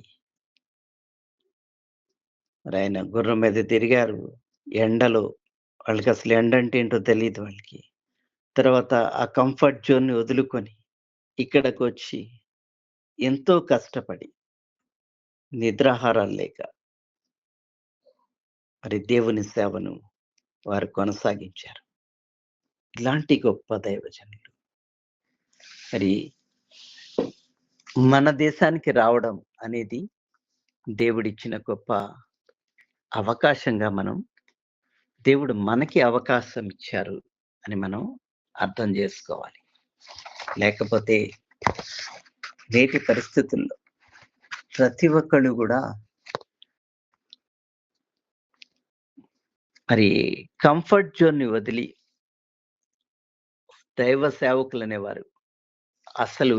మరాయన గుర్రం మీద తిరిగారు. ఎండలో వాళ్ళకసలు ఎండంటే ఏంటో తెలీదు వాళ్ళకి. తర్వాత ఆ కంఫర్ట్ జోన్‌ని వదులుకొని ఇక్కడికొచ్చి ఎంతో కష్టపడి నిద్రాహారాలు లేక మరి దేవుని సేవను వారు కొనసాగించారు. ఇలాంటి గొప్ప దైవజనులు మరి మన దేశానికి రావడం అనేది దేవుడిచ్చిన గొప్ప అవకాశంగా దేవుడు మనకి అవకాశం ఇచ్చారు అని మనం అర్థం చేసుకోవాలి. లేకపోతే నేటి పరిస్థితుల్లో ప్రతి ఒక్కళ్ళు గూడా మరి కంఫర్ట్ జోన్‌ని వదిలి దైవ సేవకులనేవారు అసలు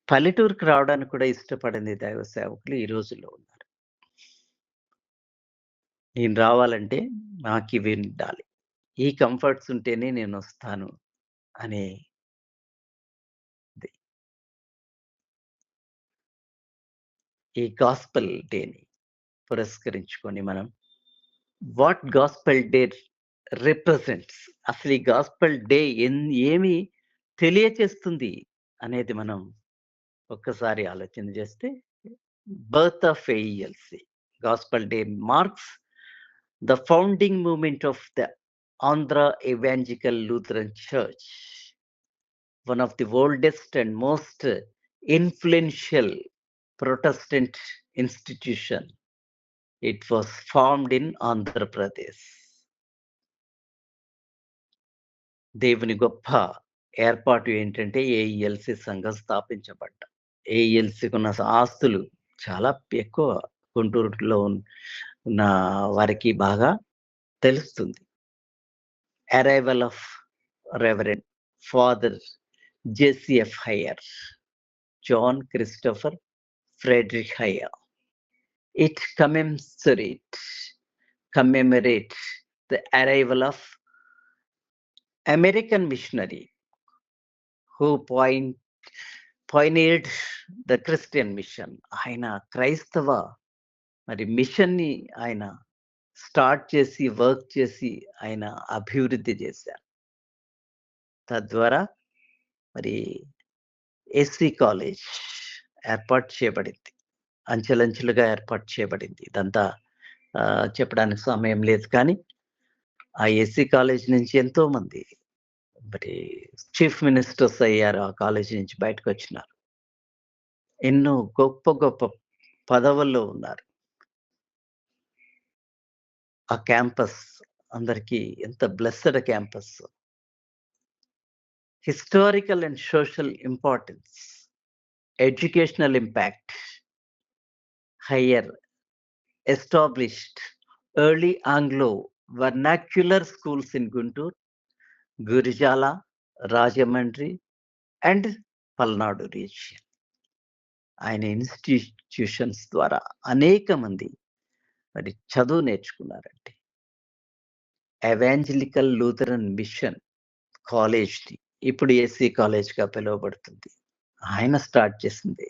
పల్లెటూరుకి రావడానికి కూడా ఇష్టపడని దైవ సేవకులు ఈ రోజుల్లో ఉన్నారు. నేను రావాలంటే నాకివి ఉండాలి. ఈ కంఫర్ట్స్ ఉంటేనే నేనొస్తాను అనేది. ఈ గాస్పెల్ డేని పురస్కరించుకొని మనం వాట్ గాస్పెల్ డే రిప్రజెంట్స్, అసలు ఈ గాస్పెల్ డే ఏమి తెలియచేస్తుంది అనేది మనం ఒక్కసారి ఆలోచన చేస్తే birth of AELC. Gospel day marks the founding movement of the Andhra evangelical Lutheran church, one of the oldest and most influential Protestant institution. It was formed in Andhra Pradesh. దేవుని గొప్ప ఏర్పాటు ఏంటంటే ఏఈఎల్‌సి సంఘం స్థాపించబడ్డం. ఏఈఎల్‌సికి ఉన్న ఆస్తులు చాలా ఎక్కువ. గుంటూరులో ఉన్న వారికి బాగా తెలుస్తుంది. Arrival of reverend father JCF Heyer, John Christopher Frederick Heyer. It commemorates the arrival of American missionary who pioneered the Christian mission. ఆయన క్రైస్తవ మరి మిషన్‌ని ఆయన స్టార్ట్ చేసి, వర్క్ చేసి ఆయన అభివృద్ధి చేశారు. తద్వారా మరి ఎస్‌వి కాలేజ్ ఏర్పాటు చేయబడింది. అంచెలంచెలుగా ఏర్పాటు చేయబడింది. ఇదంతా చెప్పడానికి సమయం లేదు కానీ, ఆ ఎస్‌సి కాలేజ్ నుంచి ఎంతోమంది మరి చీఫ్ మినిస్టర్స్ అయ్యారు. ఆ కాలేజ్ నుంచి బయటకొచ్చినారు. ఎన్నో గొప్ప గొప్ప పదవుల్లో ఉన్నారు. ఆ క్యాంపస్ అందరికీ ఎంత blessed campus. Historical and social importance, educational impact, hire established early Anglo vernacular schools in Guntur, Gurijala, Rajamandri, and Palnadu region. ఆయన ఇన్‌స్టిట్యూషన్స్ ద్వారా అనేక మంది మరి చదువు నేర్చుకున్నారండి. ఎవాంజలికల్ లూథరన్ మిషన్ కాలేజ్‌ని, ఇప్పుడు ఏసీ కాలేజ్‌గా పిలువబడుతుంది. ఆయన స్టార్ట్ చేసింది.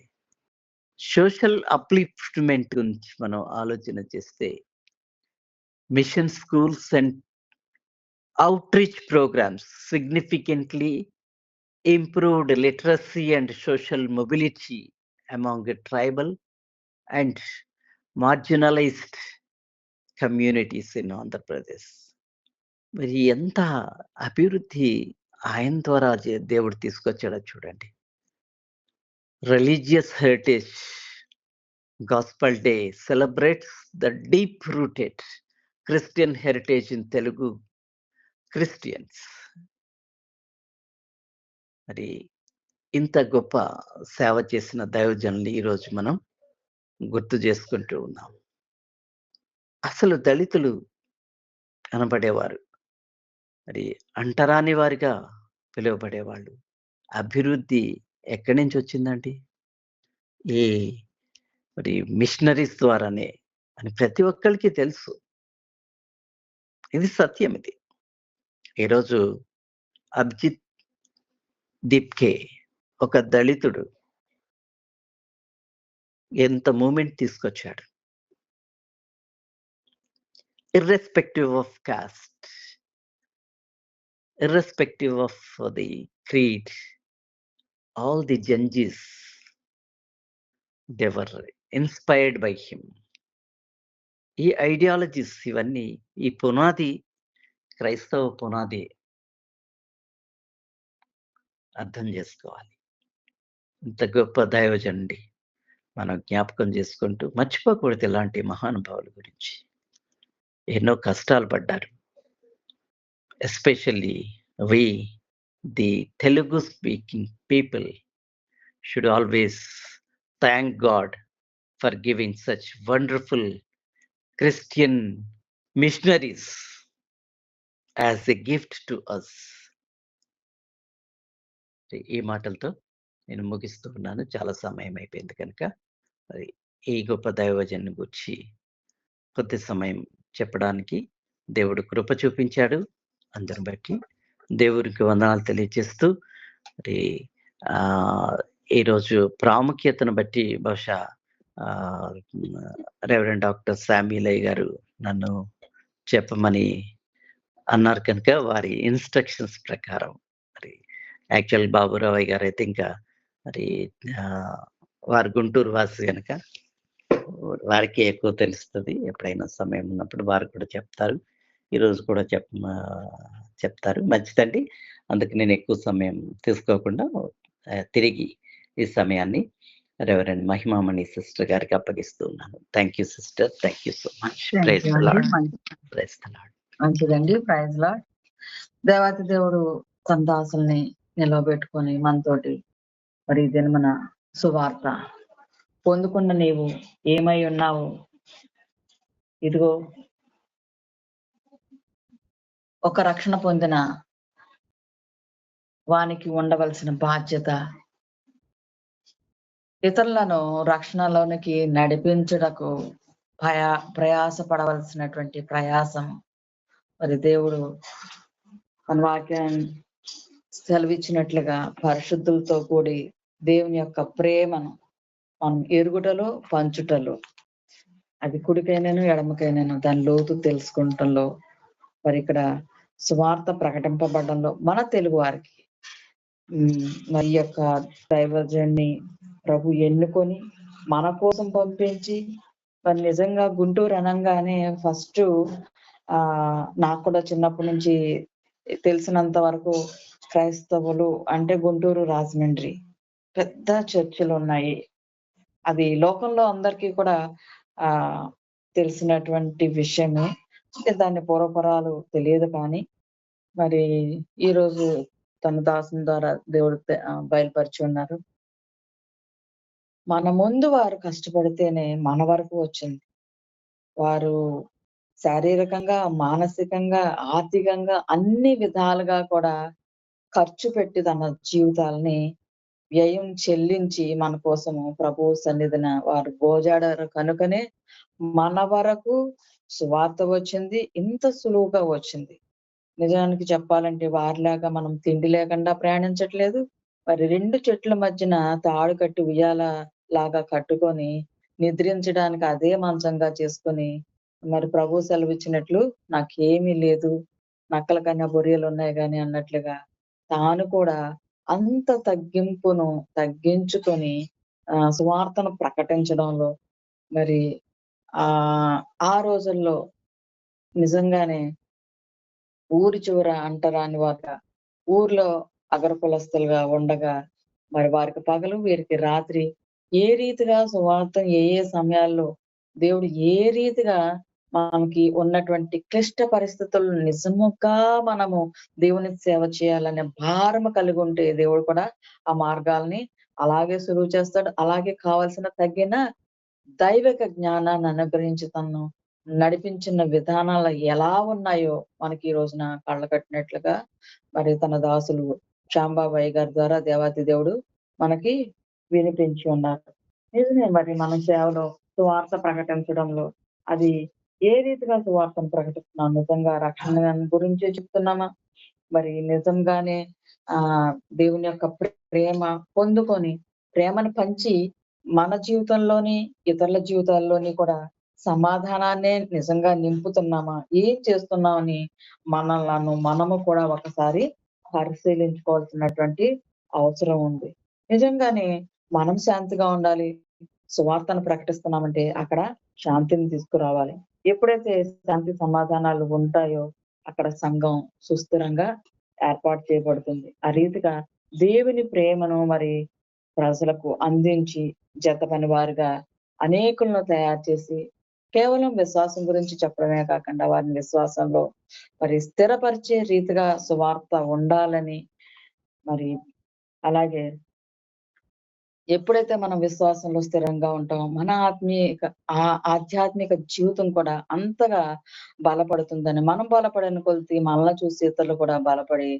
సోషల్ అప్‌లిఫ్ట్‌మెంట్ గురించి మనం ఆలోచన చేస్తే, mission schools and outreach programs significantly improved literacy and social mobility among tribal and marginalised communities in Andhra Pradesh. మరి ఎంత అభివృద్ధి ఆయన ద్వారా దేవుడు తీసుకొచ్చాడో చూడండి. Religious heritage gospel day celebrates the deep rooted Christian heritage in Telugu Christians. మరి ఇంత గొప్ప సేవ చేసిన దైవజనులు ఈరోజు మనం గుర్తు చేసుకుంటూ ఉన్నాం. అసలు దళితులు కనబడేవారు. మరి అంటరాని వారిగా పిలువబడేవాళ్ళు. అభివృద్ధి ఎక్కడి నుంచి వచ్చిందండి? ఈ మరి మిషనరీస్ ద్వారానే అని ప్రతి ఒక్కళ్ళకి తెలుసు. ఇది సత్యం ఇది. ఈరోజు అభిజిత్ దీప్కే ఒక దళితుడు ఎంత మూవ్‌మెంట్ తీసుకొచ్చాడు. Irrespective of caste, irrespective of the creed, all the జంజీస్ they were inspired by him. ఈ ఐడియాలజీస్ ఇవన్నీ ఈ పునాది క్రైస్తవ పునాది అర్థం చేసుకోవాలి. ఇంత గొప్ప దైవజనుడి మనం జ్ఞాపకం చేసుకుంటూ మర్చిపోకూడదు ఇలాంటి మహానుభావుల గురించి. ఎన్నో కష్టాలు పడ్డారు. Especially we the Telugu speaking people should always thank God for giving such wonderful Christian missionaries as a gift to us. ఈ మాటలతో నేను ముగిస్తూ ఉన్నాను. చాలా సమయం అయిపోయింది కనుక, మరి ఈ గొప్ప దైవజనుని గూర్చి కొద్ది సమయం చెప్పడానికి దేవుడు కృప చూపించాడు. అందుని బట్టి దేవునికి వందనాలు తెలియజేస్తూ, మరి ఈరోజు ప్రాముఖ్యతను బట్టి బహుశా రెవరెండ్ డాక్టర్ శామ్యూలయ్య గారు నన్ను చెప్పమని అన్నారు కనుక, వారి ఇన్‌స్ట్రక్షన్స్ ప్రకారం మరి యాక్చువల్ బాబురావయ్య గారైతే ఇంకా మరి వారు గుంటూరు వాసి గనక వారికే ఎక్కువ తెలుస్తది. ఎప్పుడైనా సమయం ఉన్నప్పుడు వారు కూడా చెప్తారు. ఈరోజు కూడా చెప్తారు. మంచిదండి. అందుకు నేను ఎక్కువ సమయం తీసుకోకుండా తిరిగి ఈ సమయాన్ని రెవరెండ్ మహిమామణి సిస్టర్ గారికి అప్పగిస్తూ ఉన్నాను. Thank you sister. Thank you so much. Praise the Lord. Praise the Lord. మంచిదండి. Praise Lord. దేవాతి దేవుడు తన దాసుల్ని నిలవబెట్టుకొని మనతోటి మరి మన సువార్త పొందుకున్న నీవు ఏమై ఉన్నావు, ఇదిగో ఒక రక్షణ పొందిన వానికి ఉండవలసిన బాధ్యత ఇతరులను రక్షణలోనికి నడిపించుటకు ప్రయాసపడవలసినటువంటి ప్రయాసం. మరి దేవుడు మన వాక్యాన్ని సెలవిచ్చినట్లుగా పరిశుద్ధులతో కూడి దేవుని యొక్క ప్రేమను మనం ఎరుగుటలో పంచుటలో, అది కుడికైనాను ఎడమకైనాను దాని లోతు తెలుసుకుంటంలో, మరి ఇక్కడ సువార్త ప్రకటింపబడంలో మన తెలుగు వారికి మరి యొక్క దైవజన్ని ప్రభు ఎన్నుకొని మన కోసం పంపించి, మరి నిజంగా గుంటూరు అనగానే ఫస్ట్ నాకు కూడా చిన్నప్పటి నుంచి తెలిసినంత వరకు క్రైస్తవులు అంటే గుంటూరు, రాజమండ్రి పెద్ద చర్చిలు ఉన్నాయి. అది లోకంలో అందరికీ కూడా తెలిసినటువంటి విషయమే. దాని పూర్వపరాలు తెలియదు. కానీ మరి ఈరోజు తన దాసుని ద్వారా దేవుడు బయలుపరిచి ఉన్నారు. మన ముందు వారు కష్టపడితేనే మన వరకు వచ్చింది. వారు శారీరకంగా, మానసికంగా, ఆర్థికంగా అన్ని విధాలుగా కూడా ఖర్చు పెట్టి తన జీవితాలని వ్యయం చెల్లించి మన కోసము ప్రభు సన్నిధిన వారు గోజాడారు కనుకనే మన వరకు సువార్త వచ్చింది, ఇంత సులువుగా వచ్చింది. నిజానికి చెప్పాలంటే వారిలాగా మనం తిండి లేకుండా ప్రయాణించట్లేదు. మరి 2 చెట్ల మధ్యన తాడు కట్టి ఉయ్యాల లాగా కట్టుకొని నిద్రించడానికి అదే మంచంగా చేసుకొని, మరి ప్రభువు సెలవిచ్చినట్లు నాకేమీ లేదు. నక్కల కన్నా బొరియలున్నాయి గాని అన్నట్లుగా తాను కూడా అంత తగ్గింపును తగ్గించుకొని సువార్తను ప్రకటించడంలో మరి ఆ రోజుల్లో నిజంగానే ఊరి చివర అంటరాని వారుగా, ఊర్లో అగ్రకులస్తులుగా ఉండగా, మరి వారికి పగలు, వీరికి రాత్రి ఏ రీతిగా సువార్త ఏ ఏ సమయాల్లో దేవుడు ఏ రీతిగా మనకి ఉన్నటువంటి క్లిష్ట పరిస్థితుల్లో నిజముగా మనము దేవుని సేవ చేయాలనే భారము కలిగుంటే దేవుడు కూడా ఆ మార్గాల్ని అలాగే సులువు చేస్తాడు. అలాగే కావాల్సిన తగిన దైవిక జ్ఞానాన్ని అనుగ్రహించి తనను నడిపించిన విధానాలు ఎలా ఉన్నాయో మనకి ఈ రోజున కళ్ళ కట్టినట్లుగా మరి తన దాసులు శాంబాబాయి గారి ద్వారా దేవాతి దేవుడు మనకి వినిపించి ఉన్నారు. నిజమే మరి మన సేవలో సువార్త ప్రకటించడంలో అది ఏ రీతిగా సువార్తను ప్రకటిస్తున్నాం? నిజంగా రక్షణ గురించే చెప్తున్నామా? మరి నిజంగానే దేవుని యొక్క ప్రేమ పొందుకొని, ప్రేమను పంచి మన జీవితంలోని, ఇతరుల జీవితాల్లోని కూడా సమాధానాన్నే నిజంగా నింపుతున్నామా? ఏం చేస్తున్నామని మనము కూడా ఒకసారి పరిశీలించుకోవాల్సినటువంటి అవసరం ఉంది. నిజంగానే మనం శాంతిగా ఉండాలి. సువార్తను ప్రకటిస్తున్నామంటే అక్కడ శాంతిని తీసుకురావాలి. ఎప్పుడైతే శాంతి సమాధానాలు ఉంటాయో అక్కడ సంఘం సుస్థిరంగా ఏర్పాటు చేయబడుతుంది. ఆ రీతిగా దేవుని ప్రేమను మరి ప్రజలకు అందించి జతపని వారుగా అనేకులను తయారు చేసి కేవలం విశ్వాసం గురించి చెప్పడమే కాకుండా వారిని విశ్వాసంలో మరి స్థిరపరిచే రీతిగా సువార్త ఉండాలని మరి అలాగే ఎప్పుడైతే మనం విశ్వాసంలో స్థిరంగా ఉంటామో మన ఆధ్యాత్మిక జీవితం కూడా అంతగా బలపడుతుందని, మనం బలపడిన కొలిది మనల్ని చూసి ఇతరులు కూడా బలపడి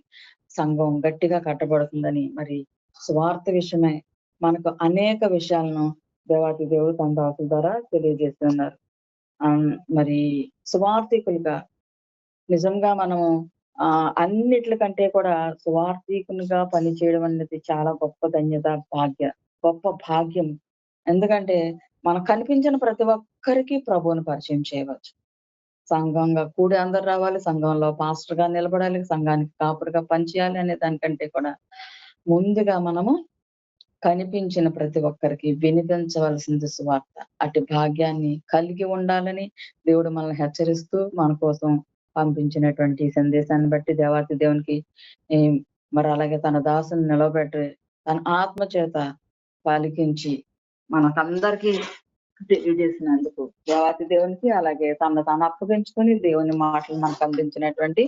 సంఘం గట్టిగా కట్టబడుతుందని మరి స్వార్థ విషయమై మనకు అనేక విషయాలను దేవాతి దేవుడు తన దాసుల ద్వారా తెలియజేస్తూ ఉన్నారు. మరి సువార్థికులుగా నిజంగా మనము అన్నిట్లకంటే కూడా సువార్థికునిగా పనిచేయడం అనేది చాలా గొప్ప ధన్యత, గొప్ప భాగ్యం. ఎందుకంటే మనకు కనిపించిన ప్రతి ఒక్కరికి ప్రభువుని పరిచయం చేయవచ్చు. సంఘంగా కూడి అందరు రావాలి, సంఘంలో పాస్టర్‌గా నిలబడాలి, సంఘానికి కాపరిగా పనిచేయాలి అనే దానికంటే కూడా ముందుగా మనము కనిపించిన ప్రతి ఒక్కరికి వినిపించవలసింది సువార్త. అట్టి భాగ్యాన్ని కలిగి ఉండాలని దేవుడు మనల్ని హెచ్చరిస్తూ మన కోసం పంపించినటువంటి సందేశాన్ని బట్టి దేవాతి దేవునికి మరి అలాగే తన దాసుని నిలబెట్టి తన ఆత్మ చేత పలికించి మనకందరికీ తెలియజేసినందుకు దేవాతి దేవునికి అలాగే తాను అప్పగించుకొని దేవుని మాటలు మనకు అందించినటువంటి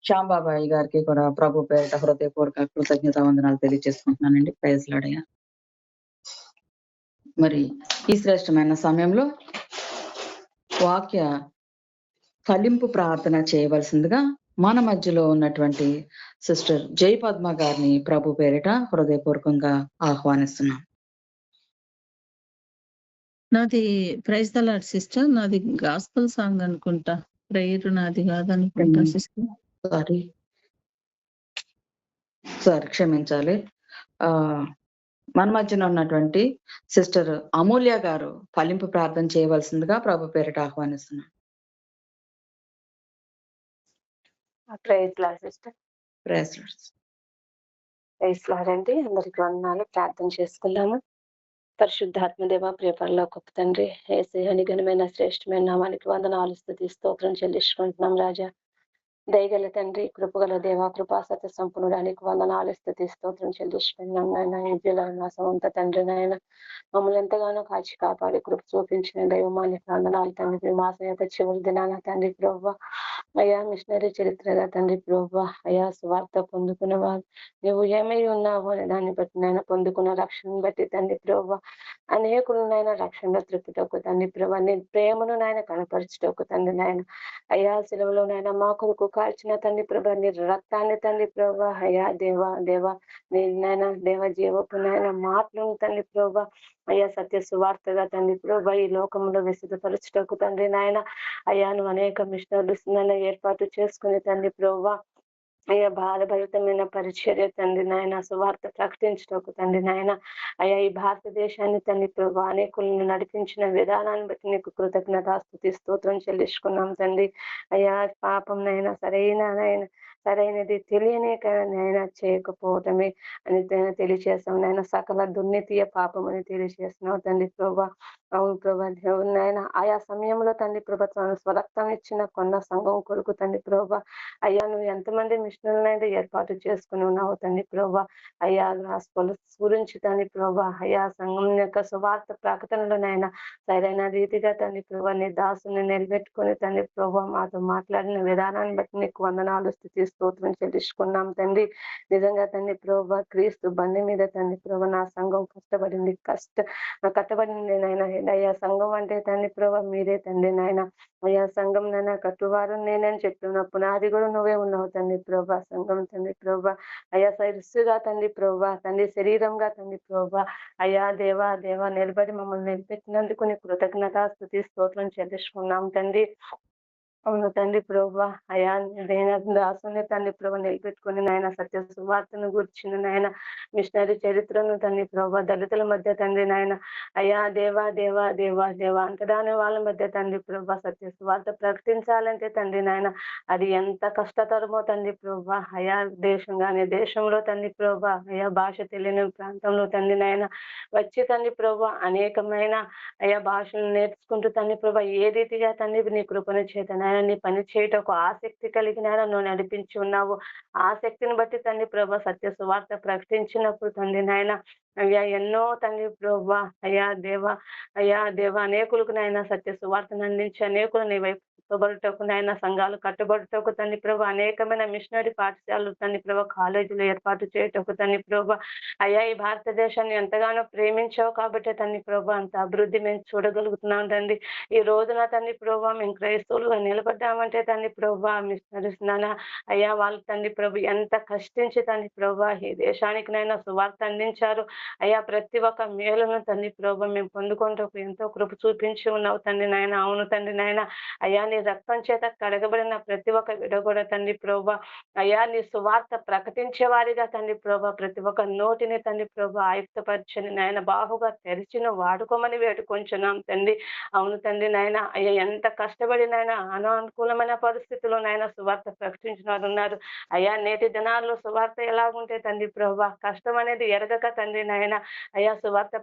శ్యాంబాబాయి గారికి కూడా ప్రభు పేరిట హృదయపూర్వక కృతజ్ఞతా వందనాలు తెలియజేసుకుంటున్నానండి. Praise lord. మరి ఈ శ్రేష్టమైన సమయంలో వాక్య ఫలింపు ప్రార్థన చేయవలసిందిగా మన మధ్యలో ఉన్నటువంటి సిస్టర్ జై పద్మ గారిని ప్రభు పేరిట హృదయపూర్వకంగా ఆహ్వానిస్తున్నాం. నాది ప్రైజ్ ద లార్డ్ సిస్టర్. నాది గాస్పల్ సాంగ్ అనుకుంటా. ప్రేయర్ నాది కాదనుకుంటా సిస్టర్. సారీ క్షమించాలి. మన మధ్యన ఉన్నటువంటి సిస్టర్ అమూల్య గారు ఫలింపు ప్రార్థన చేయవలసిందిగా ప్రభు పేరిట ఆహ్వానిస్తున్నాం. Praise Lord sister. Praise Lord. Praise Lord అండి. అందరికి వందనాలు. ప్రార్థన చేసుకున్నాము. పరిశుద్ధాత్మ దేవ, ప్రియ పరలోకపు తండ్రి, యేసయ్య నీ ఘనమైన శ్రేష్టమైన నామానికి వందనాలు, స్తుతి స్తోత్రం చెల్లించుకుంటున్నాం రాజా. దయగల తండ్రి, కృపగల దేవ, కృపా సత్య సంపూర్ణుడానికి వందనాలు, స్తుతి స్తోత్రం చెల్లించుకున్నాం నాయన. ఇంట్లో సమంత తండ్రి నాయన మమ్మల్ని ఎంతగానో కాచి కాపాడి కృప చూపించిన దైవమానికి వందనాలు తండ్రి. మా సహిత చివరి దినాన తండ్రి ప్రభువా, అయ్యా మిషనరీ చరిత్రగా తండ్రి ప్రభువా, అయ్యా సువార్త పొందుకున్న వారు నువ్వు ఏమై ఉన్నావు అనే దాన్ని బట్టి నాయన పొందుకున్న రక్షణను బట్టి తండ్రి ప్రభువా, అనేకులు నాయన రక్షణలో త్రిప్పుటకు తండ్రి ప్రభా నీ ప్రేమను నాయన కనపరచుటకు తండ్రి నాయన అయ్యా సిలువలో నాయన మా కొరకు కాల్చిన తండ్రి ప్రభా నీ రక్తాన్ని తండ్రి ప్రభా అయ్యా దేవా నీ నాయన దేవ జీవపు నాయన మాటలను తండ్రి ప్రభా అయ్యా సత్య సువార్తగా తండ్రి ప్రభా ఈ లోకంలో విసిదపరచుటకు తండ్రి నాయన అయ్యా నువ్వు అనేక మిషనరీస్ నాయన ఏర్పాటు చేసుకుని తండ్రి ప్రభా అయ్యా భారభరితమైన పరిచర్య తండ్రి నాయన సువార్త ప్రకటించటకు తండ్రి నాయన అయ్యా ఈ భారతదేశాన్ని తండ్రి ప్రభు అనేకులను నడిపించిన విధానాన్ని బట్టి నీకు కృతజ్ఞతాస్తుతి స్తోత్రం చెల్లించుకున్నాం తండ్రి అయ్యా పాపం నైనా సరైనది తెలియనే నైనా చేయకపోవటమే అని తెలియచేస్తాం నాయన సకల దుర్నీతియ పాపం అని తెలియచేస్తున్నావు తండ్రి ప్రభా అవును ప్రభా దేవుడు నాయన ఆయా సమయంలో తండ్రి ప్రభుత్వం స్వరక్తం ఇచ్చిన కొన్న సంఘం కొరకు తండ్రి ప్రభా అయ్యా నువ్వు ఎంతమంది మిషనరీలైనా ఏర్పాటు చేసుకుని ఉన్నావు తండ్రి ప్రభా అయ్యా గాస్పెల్ గురించి తండ్రి ప్రభా అయ్యా సంఘం యొక్క సువార్త ప్రకటనలోనైనా సరైన రీతిగా తండ్రి ప్రభా నీ దాసుని నిలబెట్టుకుని తండ్రి ప్రభా మాతో మాట్లాడిన విధానాన్ని బట్టి నీకు వందనాలు స్తుతి స్తోత్రం చెల్లించుకున్నాం తండ్రి నిజంగా తండ్రి ప్రభా క్రీస్తు బండి మీద తండ్రి ప్రభా నా సంఘం కట్టబడింది నాయన అయ్యా సంఘం అంటే తండ్రి ప్రభా మీరే తండ్రి నాయన అయ్యా సంఘం నాయన కట్టువారు నేనని చెప్తున్నా పునాది కూడా నువ్వే ఉన్నావు తండ్రి ప్రభా సంఘం తండ్రి ప్రభా అయ్యా సరిస్సుగా తండ్రి ప్రభా తండ్రి శరీరంగా తండ్రి ప్రభా అయ్యా దేవా నిలబడి మమ్మల్ని నిలబెట్టినందుకు నీ కృతజ్ఞత స్తుతి స్తోత్రం చెల్లించుకున్నాం తండ్రి అవును తండ్రి ప్రభా అయా దాసుని తండ్రి ప్రభా నిలబెట్టుకుని నాయన సత్య సువార్తను గుర్చిన నాయన మిషనరీ చరిత్రను తండ్రి ప్రభా దళితుల మధ్య తండ్రి నాయన అయ్యా దేవా అంతదాని వాళ్ళ మధ్య తండ్రి ప్రభా సత్య సువార్త ప్రకటించాలంటే తండ్రి నాయన అది ఎంత కష్టతరమో తండ్రి ప్రభా అయా దేశంలో తండ్రి ప్రభా అయా భాష తెలియని ప్రాంతంలో తండ్రి నాయన వచ్చి తండ్రి ప్రభా అనేకమైన అయా భాషను నేర్చుకుంటూ తండ్రి ప్రభా ఏ రీతిగా తండ్రి నీ కృపను చేత నీ పని చేయటకు ఆసక్తి కలిగిన నువ్వు నడిపించి ఉన్నావు ఆసక్తిని బట్టి తండ్రి ప్రభా సత్య సువార్త ప్రకటించినప్పుడు తండ్రి నాయన అయ్యా ఎన్నో తండ్రి ప్రభా అయ్యా దేవ అనేకులకు నాయన సత్య సువార్తను అందించి అనేకులు నీ వైపు కట్టుబడుటకు నాయన సంఘాలు కట్టుబడుటకు తండ్రి ప్రభా అనేకమైన మిషనరీ పాఠశాలలు తండ్రి ప్రభా కాలేజీలు ఏర్పాటు చేయటకు తండ్రి ప్రభా అయ్యా ఈ భారతదేశాన్ని ఎంతగానో ప్రేమించావు కాబట్టి తండ్రి ప్రభా అంత అభివృద్ధి మేము చూడగలుగుతున్నాం తండ్రి ఈ రోజున తండ్రి ప్రభా మేము క్రైస్తవులుగా నిలబడ్డామంటే తండ్రి ప్రభా మిషనరీస్ నాన్న అయ్యా వాళ్ళు తండ్రి ప్రభు ఎంత కష్టించి తండ్రి ప్రభా ఈ దేశానికినైనా సువార్త అందించారు అయ్యా ప్రతి ఒక్క మేలును తండ్రి ప్రభా మేము పొందుకుంటూ ఎంతో కృప చూపించి ఉన్నావు తండ్రి నాయన అవును తండ్రి నాయన అయ్యా నీ రక్తం చేత కడగబడిన ప్రతి ఒక్క బిడ్డ కూడా తండ్రి ప్రభా అయ్యా నీ సువార్త ప్రకటించే వారిగా తండ్రి ప్రభా ప్రతి ఒక్క నోటిని తండ్రి ప్రభా ఆయుక్తపరచని నాయన బాహుగా తెరిచిన వాడుకోమని వేడుకొంచున్నాం తండ్రి అవును తండ్రి నాయన అయ్యా ఎంత కష్టపడి నాయన అనానుకూలమైన పరిస్థితుల్లో నాయన సువార్త ప్రకటించిన వారు ఉన్నారు అయ్యా నేటి దినాల్లో సువార్త ఎలాగుంటే తండ్రి ప్రభా కష్టం అనేది ఎరగక తండ్రి నాయన అయ్యా సువార్త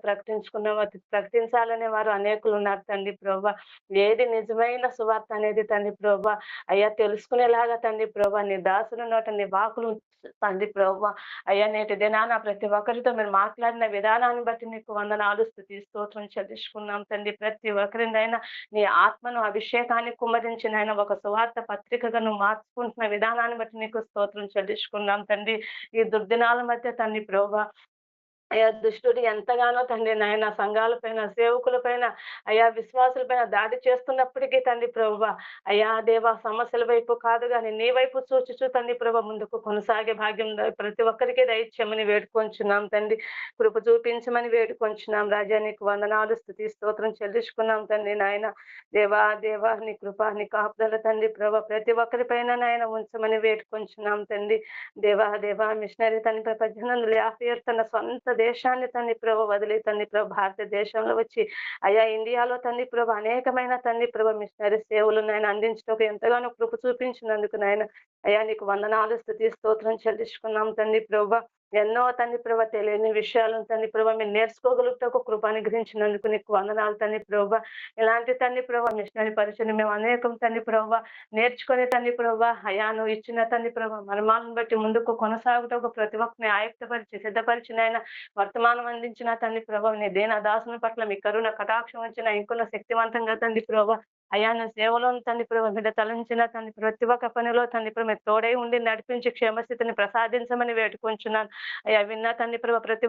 ప్రకటించాలనే వారు అనేకులు ఉన్నారు తండ్రి ప్రభా ఏది నిజమైన సువార్త అనేది తండ్రి ప్రభా అయ్యా తెలుసుకునేలాగా తండ్రి ప్రభా నీ దాసులు నోట నీ వాకులు తండ్రి ప్రభా అయ్యా నేటి దినాన ప్రతి ఒక్కరితో మీరు మాట్లాడిన విధానాన్ని బట్టి నీకు వందనాలు స్తుతి స్తోత్రం చెల్లించుకున్నాం తండ్రి ప్రతి ఒక్కరినైనా నీ ఆత్మను అభిషేకాన్ని కుమ్మరించిన ఒక సువార్త పత్రికగా నువ్వు మార్చుకుంటున్న విధానాన్ని బట్టి నీకు స్తోత్రం చెల్లించుకున్నాం తండ్రి ఈ దుర్దినాల మధ్య తండ్రి ప్రభా అయ్యా దుష్టుడు ఎంతగానో తండ్రి నాయన సంఘాల పైన సేవకుల పైన అయ్యా విశ్వాసుల పైన దాడి చేస్తున్నప్పటికీ తండ్రి ప్రభు అయ్యా దేవా సమస్యల వైపు కాదు కానీ నీ వైపు చూచుచూ తండ్రి ప్రభు ముందుకు కొనసాగే భాగ్యం ప్రతి ఒక్కరికి దయచేయమని వేడుకొంచున్నాం తండ్రి కృప చూపించమని వేడుకొంచున్నాం రాజా నీకు వందనాలు స్తుతి స్తోత్రం చెల్లించుకున్నాం తండ్రి నాయన దేవా నీ కృప నీ కాపుదల తండ్రి ప్రభు ప్రతి ఒక్కరి పైన నాయన ఉంచమని వేడుకొంచున్నాం తండ్రి దేవా మిషనరీ తండ్రి 1850 తన సొంత దేశాన్ని తండ్రి ప్రభు వదిలి తండ్రి ప్రభు భారతదేశంలో వచ్చి అయ్యా ఇండియాలో తండ్రి ప్రభు అనేకమైన తండ్రి ప్రభు మిషనరీ సేవలు నాయన అందించడానికి ఎంతగానో కృప చూపించినందుకు నాయన అయ్యా నీకు వందనాలు స్తుతి స్తోత్రం చెల్లించుకున్నాం తండ్రి ప్రభు ఎన్నో తండ్రి ప్రభు తెలియని విషయాలను తండ్రి ప్రభు మీరు నేర్చుకోగలుగుటకు కృప అనుగ్రహించినందుకు నీకు వందనాలు తండ్రి ప్రభు ఇలాంటి తండ్రి ప్రభు మిషనరీ పరిచయం మేము అనేకం తండ్రి ప్రభు నేర్చుకునే తండ్రి ప్రభు అయ్యా నువ్వు ఇచ్చిన తండ్రి ప్రభు మర్మాలను బట్టి ముందుకు కొనసాగుటకు ప్రతి ఒక్కరిని ఆయుక్తపరిచి సిద్ధపరిచిన ఆయన వర్తమానం అందించిన తండ్రి ప్రభు నీ దేన దాసుని పట్ల మీ కరుణ కటాక్షం వచ్చిన ఇంకొన్న శక్తివంతంగా తండ్రి ప్రభు అయ్యా నా సేవలో తండ్రి ప్రభు బిడ్డ తలంచిన తండ్రి ప్రతి ఒక్క పనిలో తండ్రి ప్రభు తోడై ఉండి నడిపించి క్షేమస్థితిని ప్రసాదించమని వేడుకొంచున్నాను అయ్యా విన్నా తండ్రి ప్రభా ప్రతి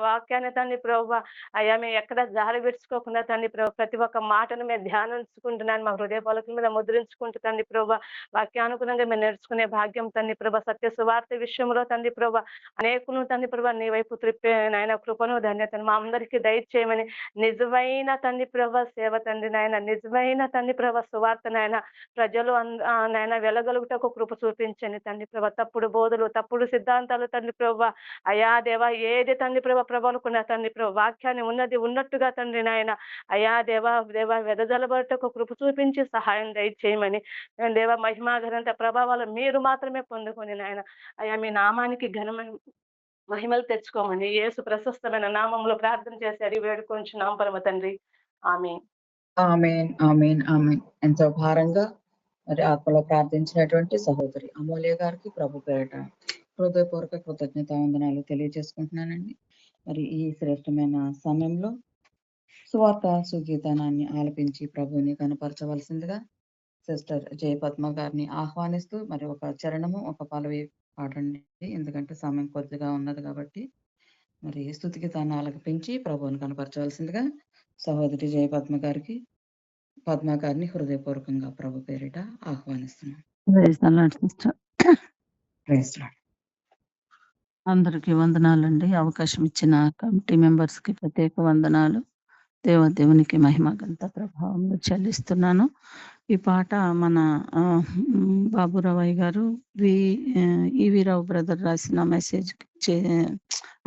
వాక్యాన్ని తండ్రి ప్రభా అయ్యా మేము ఎక్కడ జారి విడుచుకోకుండా తండ్రి ప్రభా ప్రతి ఒక్క మాటను మేము ధ్యానించుకుంటున్నాను మా హృదయ పలకల మీద ముద్రించుకుంటూ తండ్రి ప్రభా వాక్యానుగుణంగా మేము నేర్చుకునే భాగ్యం తండ్రి ప్రభా సత్య సువార్త విషయంలో తండ్రి ప్రభా అనేకులను తండ్రి ప్రభా నీ వైపు త్రిప్పే నాయన కృపను ధన్యతను మా అందరికీ దయచేయమని నిజమైన తండ్రి ప్రభా సేవ తండ్రి నాయన నిజమైన తండ్రి ప్రభా సువార్త నాయన ప్రజలు నాయన వెళ్ళగలుగుటకు కృప చూపించండి తండ్రి ప్రభా తప్పుడు బోధలు తప్పుడు సిద్ధాంతాలు తండ్రి ప్రభా అయా దేవా ఏది తండ్రి ప్రభా అనుకున్నా తండ్రి ప్రభా వాక్యాన్ని ఉన్నది ఉన్నట్టుగా తండ్రి నాయన అయా దేవా వెదజలబడటకు కృప చూపించి సహాయం దయచేయమని దేవ మహిమా ఘనంత ప్రభావాలు మీరు మాత్రమే పొందుకొని నాయన అయా మీ నామానికి ఘనమైన మహిమలు తెచ్చుకోమని యేసు ప్రశస్తమైన నామంలో ప్రార్థన చేశారు వేడుకొంచున్నాం పరమ తండ్రి ఆమేన్. ఆమేన్ ఆమేన్ ఆమేన్. ఎంతో భారంగా మరి ఆత్మలో ప్రార్థించినటువంటి సహోదరి అమూల్య గారికి ప్రభు పేరిట హృదయపూర్వక కృతజ్ఞత వందనాలు తెలియజేసుకుంటున్నానండి. మరి ఈ శ్రేష్టమైన సమయంలో సువార్త సుగీతానాన్ని ఆలపించి ప్రభువుని కనపరచవలసిందిగా సిస్టర్ జయపద్మ గారిని ఆహ్వానిస్తూ మరి ఒక చరణము ఒక పల్లవి పాడండి. ఎందుకంటే సమయం కొద్దిగా ఉన్నది కాబట్టి మరి స్తుతి గీతాన్ని ఆలపించి ప్రభువుని కనపరచవలసిందిగా సహోదరి జయపద్మ గారిని హృదయపూర్వకంగా ప్రభు పేరిట ఆహ్వానిస్తున్నాం. Praise the Lord sister. Praise Lord. అందరికీ వందనాలండి. అవకాశం ఇచ్చిన కమిటీ మెంబర్స్ కి ప్రత్యేక వందనాలు. దేవునికి మహిమ ఘనత ప్రభావం చెల్లిస్తున్నాను. ఈ పాట మన బాబురావయ్య గారు ఈవి రావు బ్రదర్ రాసిన మెసేజ్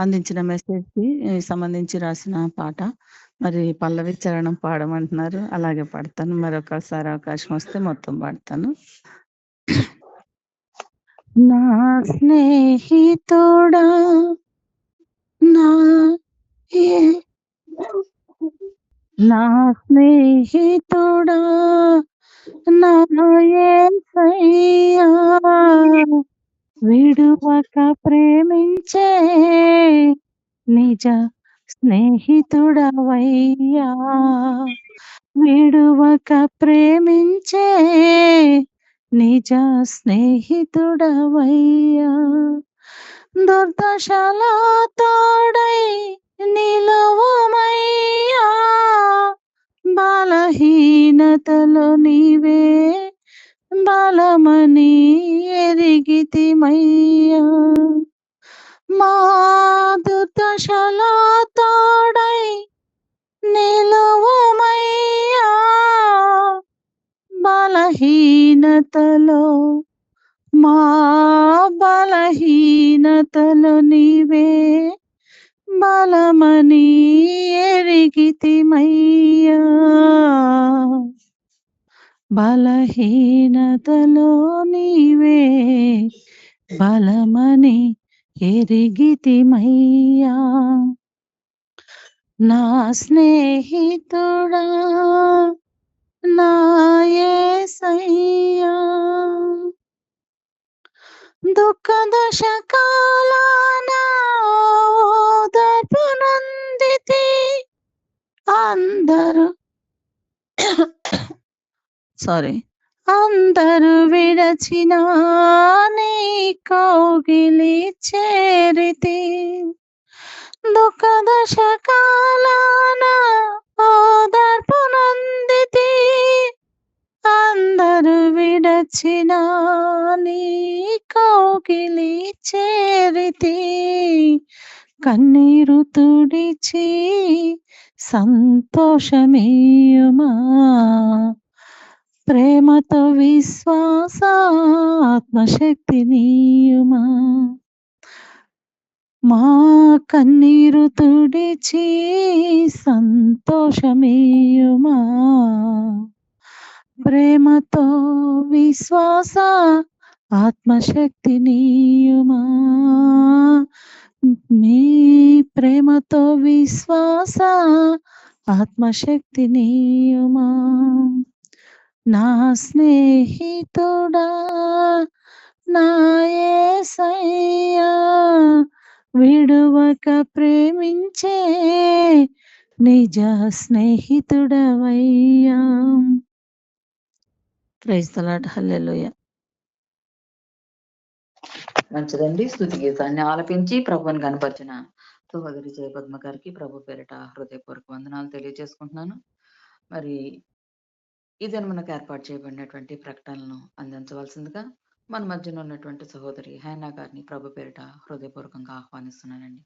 అందించిన మెసేజ్ కి సంబంధించి రాసిన పాట. మరి పల్లవి చరణం పాడమంటున్నారు, అలాగే పాడతాను. మరొకసారి అవకాశం వస్తే మొత్తం పాడతాను. నా స్నేహితుడా నా స్నేహితుడా నా యేసయ్యా విడువక ప్రేమించే నిజ స్నేహితుడవయ్యా విడువక ప్రేమించే నిజ స్నేహితుడవయ్యా దుర్దశలో తోడై నిలువమయ్యా బలహీనతలో నీవే బలమని ఎరిగితిమయ్యా మా దుర్దశలో తోడై నిలువమయ్యా బలహీనతలో మా బలహీనతలో నీవే బలమని ఎరిగితిమయ్యా బలహీనతలో నీవే బలమని ఎరిగితిమయ్యా నా స్నేహితుడా నా యేసయ్యా దుఃఖదశ కాలాన ఓదార్పునందితి అందరూ విడచిన నీ కౌగిలి చేరితి దుఃఖదశ కాలాన ఓదార్పునందితి అందరూ విడచిన నీ కౌగిలి చేరితి కన్నీరు తుడిచి సంతోషమేయుమా ప్రేమతో విశ్వాస ఆత్మశక్తి నీయుమా మా కన్నీరు తుడిచి సంతోషమేయుమా ప్రేమతో విశ్వాస ఆత్మశక్తి నీయుమా మీ ప్రేమతో విశ్వాస ఆత్మశక్తి నీయుమా నా స్నేహితుడా నా యేసయ్యా విడువక ప్రేమించే నిజ స్నేహితుడవయ్యా. Praise the Lord. హల్లెలూయా. మంచిదండి. స్తుతి గీతాన్ని ఆలపించి ప్రభువుని కనపరిచిన సహోదరి జయపద్మ గారికి ప్రభు పేరిట హృదయపూర్వక వందనాలు తెలియజేసుకుంటున్నాను. మరి ఇదని మనకు ఏర్పాటు చేయబడినటువంటి ప్రకటనలను అందించవలసిందిగా మన మధ్యన ఉన్నటువంటి సహోదరి హైనా గారిని ప్రభు పేరిట హృదయపూర్వకంగా ఆహ్వానిస్తున్నానండి.